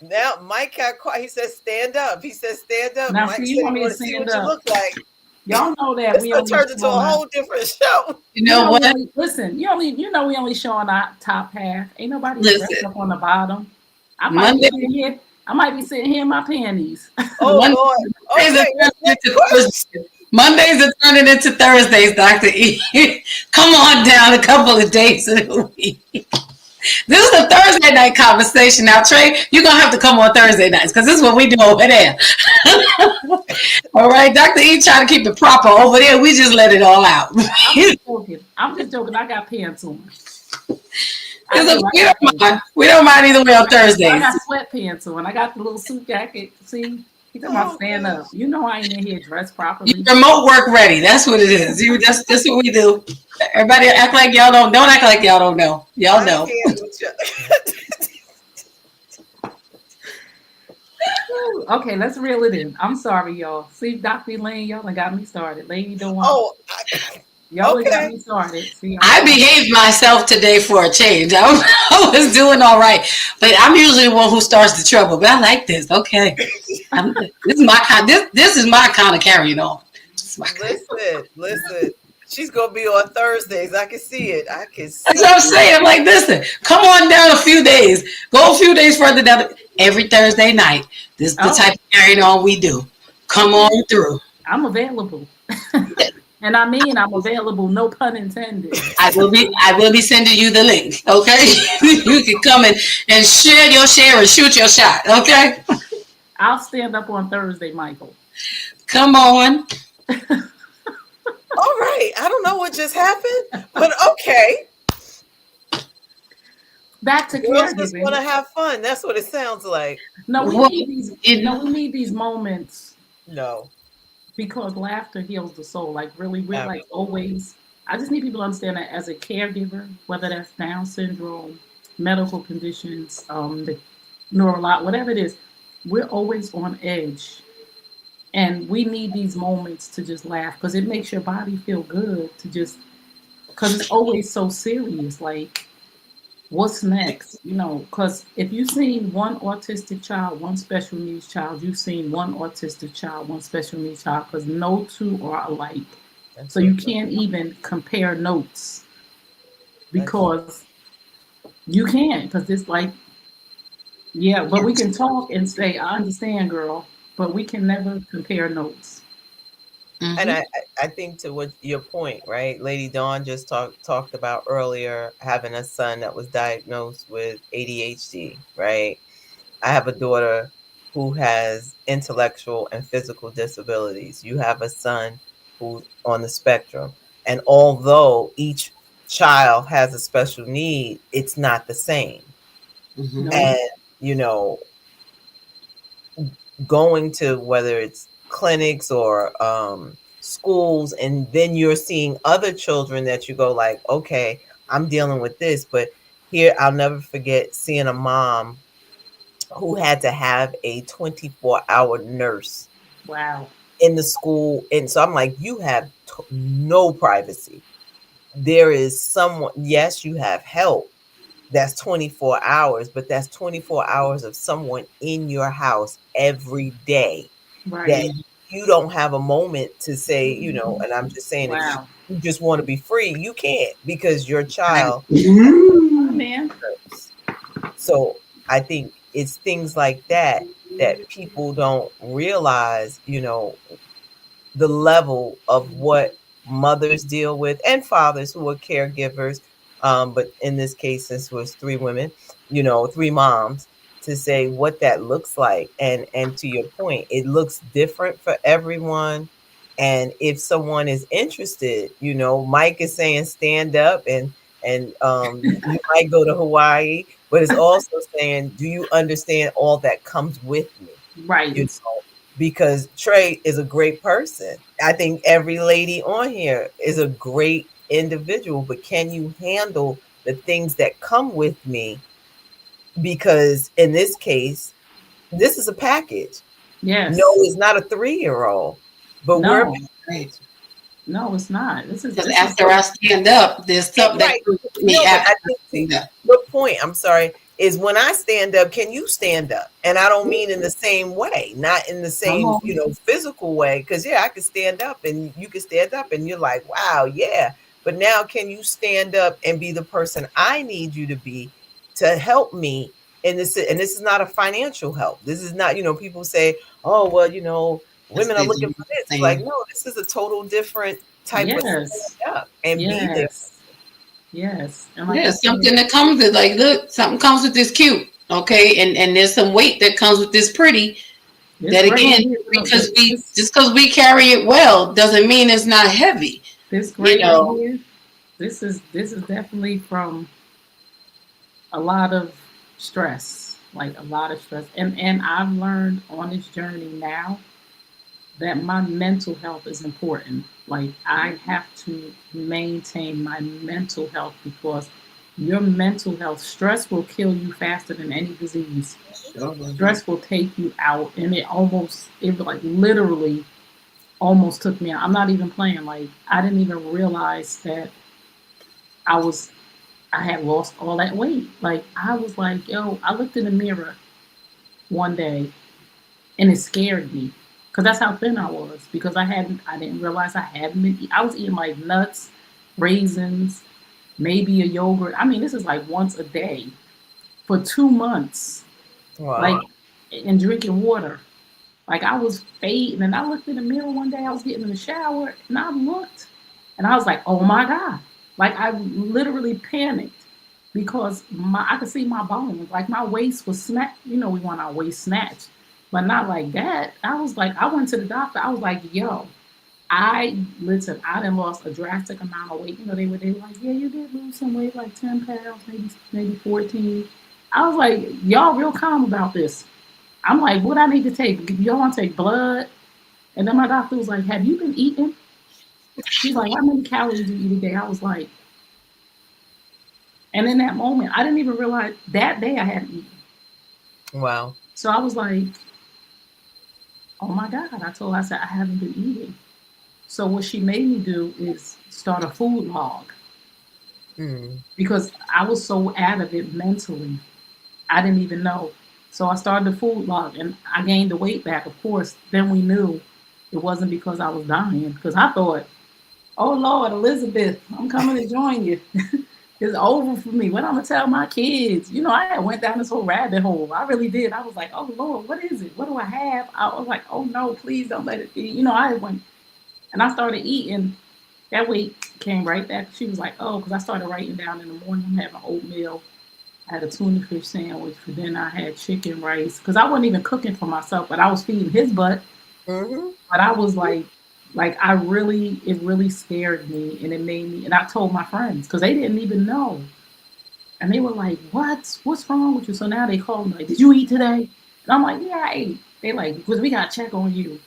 Now Mike got quiet. He said, "Stand up." He said, "Stand up." now Mike see you said, want "You me to want to see stand what you up. look like." Y'all know that This we done only turned into a showing our whole different show. You know what? listen. We only showing our top half. Ain't nobody dressed Listen, up on the bottom. I might be Monday, sitting here. I might be sitting here in my panties. Oh Mondays Lord. are Okay. turning Next into question. Thursdays. Mondays are turning into Thursdays, Dr. E. Come on down a couple of days of the week. This is a Thursday night conversation. Now, Trey, you're going to have to come on Thursday nights because this is what we do over there. All right. Dr. E trying to keep it proper over there. We just let it all out. I'm just joking. I'm just joking. I got pants on. I do. I We got don't pants. mind. We don't mind either way on I got Thursdays. sweatpants on. I got the little suit jacket. See, he talking about Oh stand gosh. up. You know I ain't in here dressed You properly. remote work ready. That's what it is. That's what we do. Everybody act like y'all don't act like y'all don't know. Y'all I know. can't with you. Okay, let's reel it in. I'm sorry, y'all. See, Dr. Elaine, y'all done got me started. Lady don't want. Oh, Y'all done got okay. me started. See, I'm I sorry. behaved myself today for a change. I was doing all right, but I'm usually the one who starts the trouble. But I like this. Okay, this is my kind. This is my kind of carrying on. This is my kind. Listen. She's gonna be on Thursdays. I can see it. I can That's see what I'm it. saying. I'm like, listen, come on down a few days. Go a few days further down. Every Thursday night. This is the Oh, type of carrying on we do. Come okay. on through. I'm available. And I mean I'm available, no pun intended. I will be sending you the link. Okay, you can come and share and shoot your shot. Okay, I'll stand up on Thursday, Michael. come on. All right. I don't know what just happened, but okay. Back to Girls just want caregiving. to have fun. That's what it sounds like. No, we Well, need these. it, No, we need these moments No. because laughter heals the soul. Like really, we're like Absolutely. always. I just need people to understand that as a caregiver, whether that's Down syndrome, medical conditions, the neurolog, whatever it is, we're always on edge, and we need these moments to just laugh because it makes your body feel good to just because it's always so serious. Like what's next? Because if you've seen one autistic child, one special needs child, you've seen one autistic child, one special needs child, because no two are alike. That's So so you true. can't even compare notes That's so because you can't, because it's like, yeah, but we can talk and say, I understand, girl, but we can never compare notes. And mhm. I think to what your point, right? Lady Dawn just talked about earlier having a son that was diagnosed with ADHD, right? I have a daughter who has intellectual and physical disabilities. You have a son who's on the spectrum. And although each child has a special need, it's not the same. Mhm. No, And, you know, going to whether it's clinics or schools, and then you're seeing other children that you go like, okay, I'm dealing with this. But here, I'll never forget seeing a mom who had to have a 24-hour nurse wow, in the school. And so I'm like, you have no privacy. There is someone, yes, you have help. That's 24 hours, but that's 24 hours of someone in your house every day right, that you don't have a moment to say, and I'm just saying, if wow. you just want to be free, you can't because your Right. child Hi, man. hurts. So I think it's things like that that people don't realize, the level of what mothers deal with and fathers who are caregivers. But in this case, since it was three women, three moms, to say what that looks like. And to your point, it looks different for everyone. And if someone is interested, Mike is saying stand up, and you might go to Hawaii, but it's also saying, do you understand all that comes with me? You Right. know, because Trey is a great person. I think every lady on here is a great individual, but can you handle the things that come with me? Because in this case, this is a package. No, Yes. it's not a 3-year-old, but we're a No. package. No, it's not. This is Because this is after I stand up, there's something that Right. comes with me No, but after I I think stand up. your point, I'm sorry, is when I stand up, can you stand up? And I don't mean in the same way, not in the come same, on. physical way. Because, yeah, I can stand up and you can stand up and you're like, wow, yeah. But now can you stand up and be the person I need you to be to help me in this? And this is not a financial help. This is not, people say, oh, well, That's women are the looking for this. It's like, thing. no, this is a total different type of Yes. stand up and be there. Yes. Yes. And like Yeah, I said, something that comes with like, look, something comes with this cute, okay, and there's some weight that comes with this pretty. this That gray again, here, look, because we this just because we carry it well doesn't mean it's not heavy. this You gray right know, here, this is definitely from a lot of stress, like a lot of stress. And I've learned on this journey now that my mental health is important. Like I have to maintain my mental health because your mental health, stress will kill you faster than any disease. Stress will take you out, and it like literally almost took me out. I'm not even playing. Like I didn't even realize that I was I had lost all that weight. Like I was like, yo, I looked in the mirror one day and it scared me because that's how thin I was. Because I didn't realize I hadn't been. I was eating like nuts, raisins, maybe a yogurt. I mean, this is like once a day for 2 months, Wow. like, and drinking water. Like I was fading, and I looked in the mirror one day. I was getting in the shower, and I looked, and I was like, "Oh my god!" Like I literally panicked because I could see my bones. Like my waist was snatched. You know, we want our waist snatched, but not like that. I was like, I went to the doctor. I was like, "Yo, I listen. I done lost a drastic amount of weight." You know, they were like, "Yeah, you did lose some weight, like 10 pounds, maybe 14." I was like, "Y'all real calm about this." I'm like, what I need to take? Y'all want to take blood? And then my doctor was like, have you been eating? She's like, how many calories do you eat a day? I was like, and in that moment, I didn't even realize that day I hadn't eaten. Wow. So I was like, oh my God. I told her, I said, I haven't been eating. So what she made me do is start a food log Mm. because I was so out of it mentally. I didn't even know. So I started the food log and I gained the weight back. Of course, then we knew it wasn't because I was dying because I thought, oh Lord, Elizabeth, I'm coming to join you. It's over for me. What I'm gonna tell my kids? You know, I went down this whole rabbit hole. I really did. I was like, oh Lord, what is it? What do I have? I was like, oh no, please don't let it be. You know, I went and I started eating. That weight came right back. She was like, oh, because I started writing down in the morning. I'm having oatmeal. I had a tuna fish sandwich. For dinner, I had chicken rice because I wasn't even cooking for myself, but I was feeding his butt. Mm-hmm. But I was like it really scared me, and it made me. And I told my friends because they didn't even know, and they were like, "What? What's wrong with you?" So now they call me like, "Did you eat today?" And I'm like, "Yeah, I ate." They like, "Because we got to check on you,"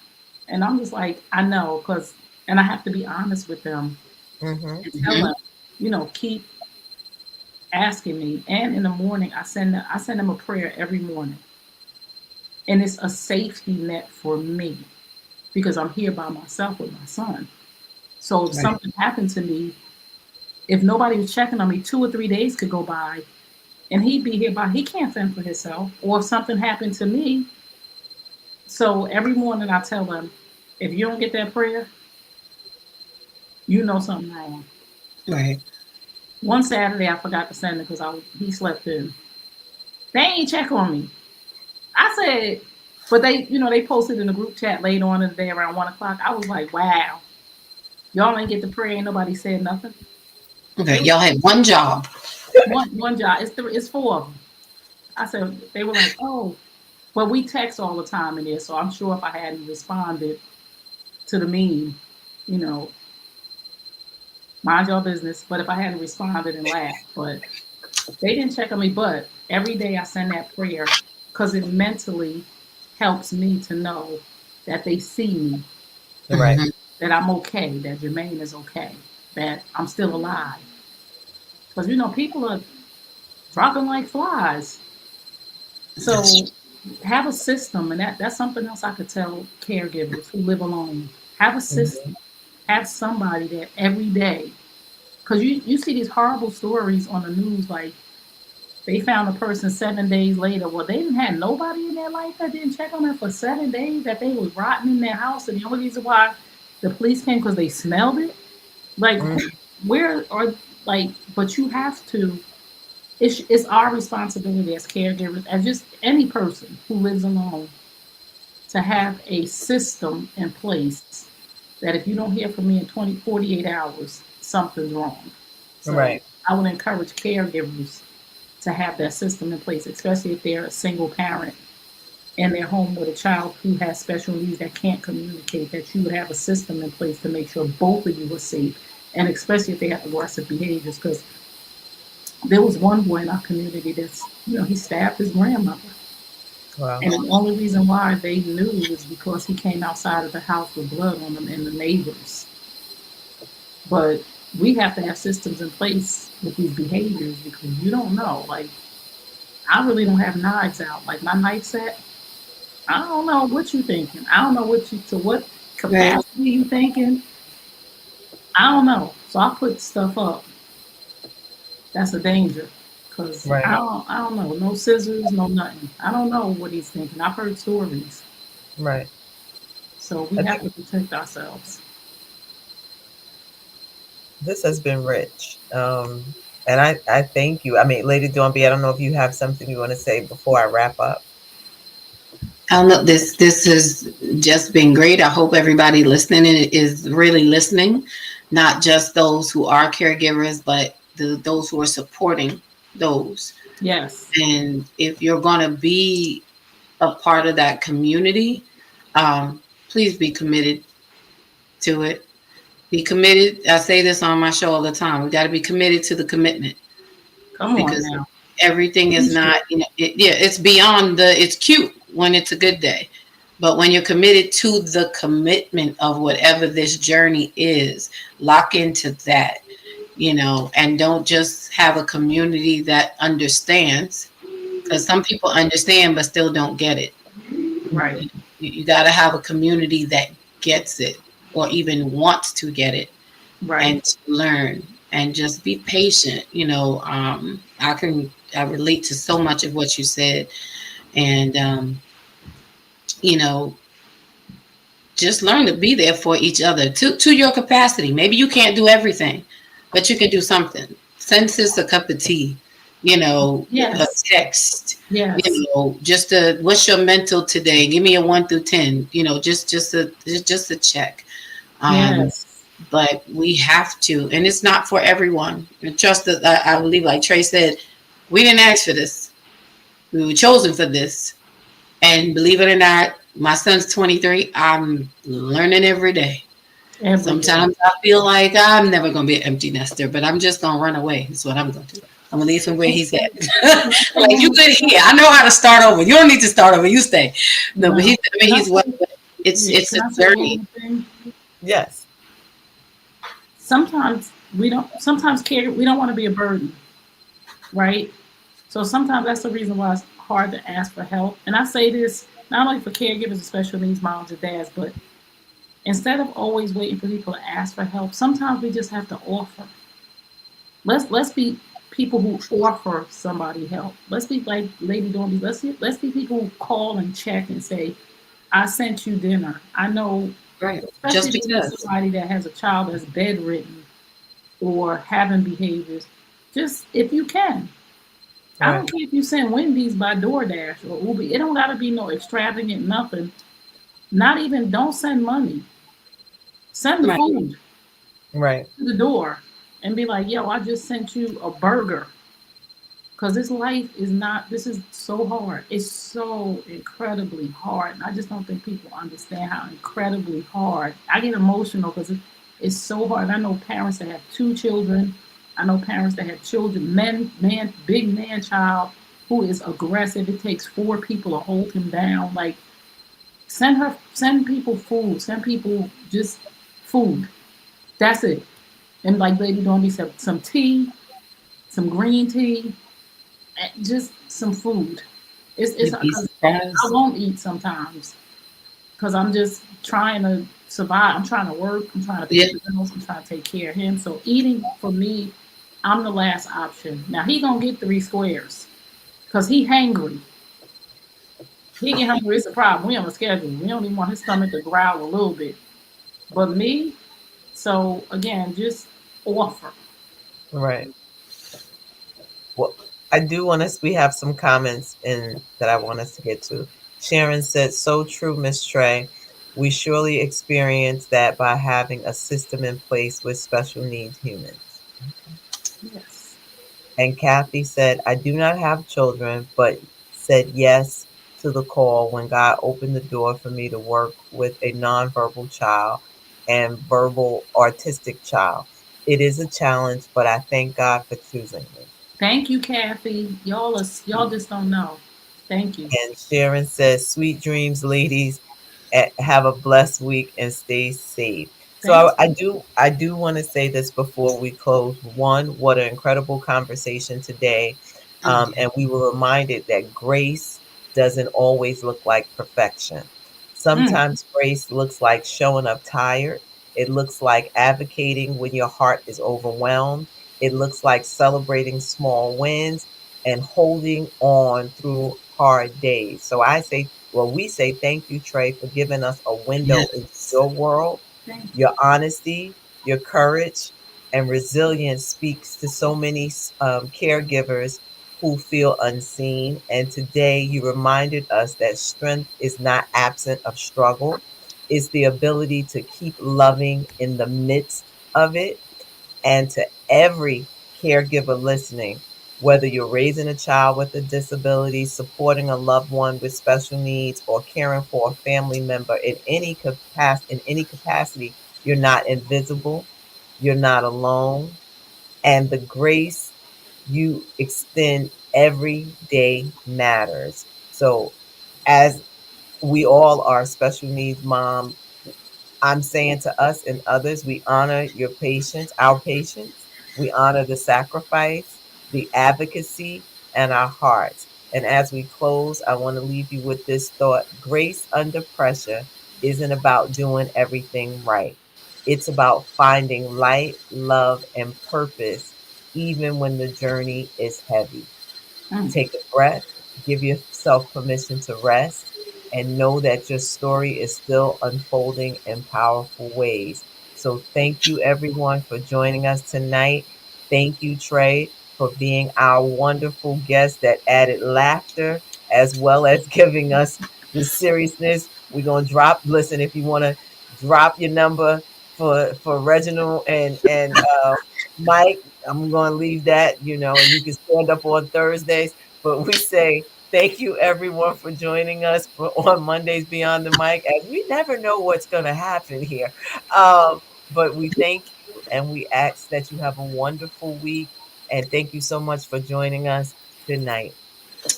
and I'm just like, "I know," because and I have to be honest with them Mm-hmm. and tell hmm them, keep asking me. And in the morning, I send them a prayer every morning, and it's a safety net for me because I'm here by myself with my son. So if right. something happened to me, if nobody was checking on me, 2 or 3 days could go by and he'd be here by he can't fend for himself. Or if something happened to me, so every morning I tell them, if you don't get that prayer, you know something wrong. Right. One Saturday I forgot to send it because he slept in. They ain't check on me. I said, but they posted in the group chat later on in the day around 1 o'clock. I was like, wow, y'all ain't get to pray. Ain't nobody said nothing. Okay, They y'all had one job. one job. It's four of them. I said they were like, oh, but we text all the time in there, so I'm sure if I hadn't responded to the meme, you know, mind your business. But if I hadn't responded and laughed, but they didn't check on me. But every day I send that prayer because it mentally helps me to know that they see me, Right. Mhm. that I'm okay, that Jermaine is okay, that I'm still alive. Because people are dropping like flies. That's So have a system, and that's something else I could tell caregivers who live alone. Have a Mhm. system. Have somebody that every day, because you see these horrible stories on the news, like they found a person 7 days later. Well, they didn't have nobody in their life that didn't check on them for 7 days. That they was rotting in their house, and the only reason why the police came because they smelled it. Like, Mhm. where are like? But you have to. It's our responsibility as caregivers, as just any person who lives alone, to have a system in place that if you don't hear from me in 48 hours, something's wrong. So Right. I would encourage caregivers to have that system in place, especially if they're a single parent in their home with a child who has special needs that can't communicate, that you would have a system in place to make sure both of you are safe. And especially if they have aggressive behaviors, because there was one boy in our community he stabbed his grandmother. Wow. And the only reason why they knew was because he came outside of the house with blood on him and the neighbors. But we have to have systems in place with these behaviors because you don't know. Like, I really don't have knives out. Like, my knife set, I don't know what you thinking. I don't know to what right. capacity you thinking. I don't know. So I put stuff up. That's a danger. Cause Right. I don't know. No scissors, no nothing. I don't know what he's thinking. I've heard stories. Right. So we I have think to protect ourselves. this has been rich. And I thank you. I mean, Lady Dornby, I don't know if you have something you want to say before I wrap up. I don't know. This has just been great. I hope everybody listening is really listening, not just those who are caregivers, but those who are supporting those. Yes. And if you're going to be a part of that community, please be committed to it. Be committed. I say this on my show all the time. We got to be committed to the commitment Come on because now. everything is Preach not, it. yeah, it's beyond it's cute when it's a good day. But when you're committed to the commitment of whatever this journey is, lock into that, and don't just have a community that understands, because some people understand but still don't get it. Right. You got to have a community that gets it or even wants to get it Right. and to learn and just be patient. I relate to so much of what you said, and you know, just learn to be there for each other to your capacity. Maybe you can't do everything, but you can do something. Send sis a cup of tea, a Yes. text, Yes. just what's your mental today? Give me a 1 through 10, just a check. Um, Yes. but we have to, and it's not for everyone. And trust that I believe, like Trey said, we didn't ask for this. We were chosen for this. And believe it or not, my son's 23. I'm learning every day. Every day. Sometimes I feel like I'm never going to be an empty nester, but I'm just going to run away. That's what I'm going to do. I'm going to leave him where he's at. Nothing Like, you wrong good with here. I know how to start over. You don't need to start over. You stay. No, but no. he's well. Nothing. Yeah. It's Can a I say one journey. more thing? Yes. Sometimes we don't. Sometimes care. We don't want to be a burden, right? So sometimes that's the reason why it's hard to ask for help. And I say this not only for caregivers with special needs moms and dads, but instead of always waiting for people to ask for help, sometimes we just have to offer. Let's be people who offer somebody help. Let's be like Lady Dormy. Let's be people who call and check and say, "I sent you dinner." I know, Right. especially Just if you have because. somebody that has a child that's bedridden or having behaviors. Just if you can. I Right. don't care if you send Wendy's by DoorDash or Uber. It don't gotta be no extravagant nothing. Not even don't send money. Send the Right. food Right. to the door and be like, yo, I just sent you a burger. Cause this life is not. This is so hard. It's so incredibly hard. And I just don't think people understand how incredibly hard. I get emotional because it's so hard. I know parents that have two children. I know parents that have children, big man child who is aggressive. It takes four people to hold him down. Like send people food. Send people just food. That's it. And like, baby, don't be some tea, some green tea, just some food. It's You'd be because I surprised. won't eat sometimes because I'm just trying to survive. I'm trying to work. I'm trying to pay Yeah. the bills. I'm trying to take care of him. So eating for me, I'm the last option. Now he gonna get three squares because he hangry. He get hungry. It's a problem. We on a schedule. We don't even want his stomach to growl a little bit. But me, so again, just offer. Right. Well, I do want us. We have some comments in that I want us to get to. Sharon said, "So true, Miss Trey. We surely experience that by having a system in place with special needs humans." Okay. Yes. And Kathy said, "I do not have children, but said yes to the call when God opened the door for me to work with a nonverbal child and verbal autistic child. It is a challenge, but I thank God for choosing me." Thank you, Kathy. Y'all just don't know. Thank you. And Sharon says, "Sweet dreams, ladies. Have a blessed week and stay safe." So Thanks. I do want to say this before we close. One, what an incredible conversation today. Oh, And we were reminded that grace doesn't always look like perfection. Mm, Sometimes grace looks like showing up tired. It looks like advocating when your heart is overwhelmed. It looks like celebrating small wins and holding on through hard days. So I say, well, we say thank you, Trey, for giving us a window into yes. your world. thank you. Your honesty, your courage, and resilience speaks to so many caregivers who feel unseen. And today you reminded us that strength is not absent of struggle. It's the ability to keep loving in the midst of it. And to every caregiver listening, whether you're raising a child with a disability, supporting a loved one with special needs, or caring for a family member in any capacity, you're not invisible, you're not alone, and the grace you extend every day matters. So, as we all are special needs mom, I'm saying to us and others, we honor your patience, our patience. We honor the sacrifice, the advocacy, and our hearts. And as we close, I want to leave you with this thought: grace under pressure isn't about doing everything right, it's about finding light, love, and purpose, even when the journey is heavy. Mm. Take a breath, give yourself permission to rest, and know that your story is still unfolding in powerful ways. So, thank you everyone for joining us tonight. Thank you, Trey, for being our wonderful guest that added laughter as well as giving us the seriousness. We're going to listen, if you want to drop your number for Reginald and Mike, I'm going to leave that, and you can stand up on Thursdays. But we say thank you everyone for joining us on Mondays Beyond the Mic, as we never know what's going to happen here. But we thank you and we ask that you have a wonderful week. And thank you so much for joining us. Good night.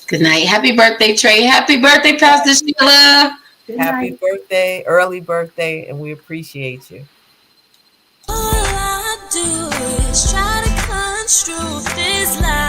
Good night. Happy birthday, Trey. Happy birthday, Pastor Sheila. Good Happy night. birthday, early birthday, and we appreciate you. All I do is try to construe this life.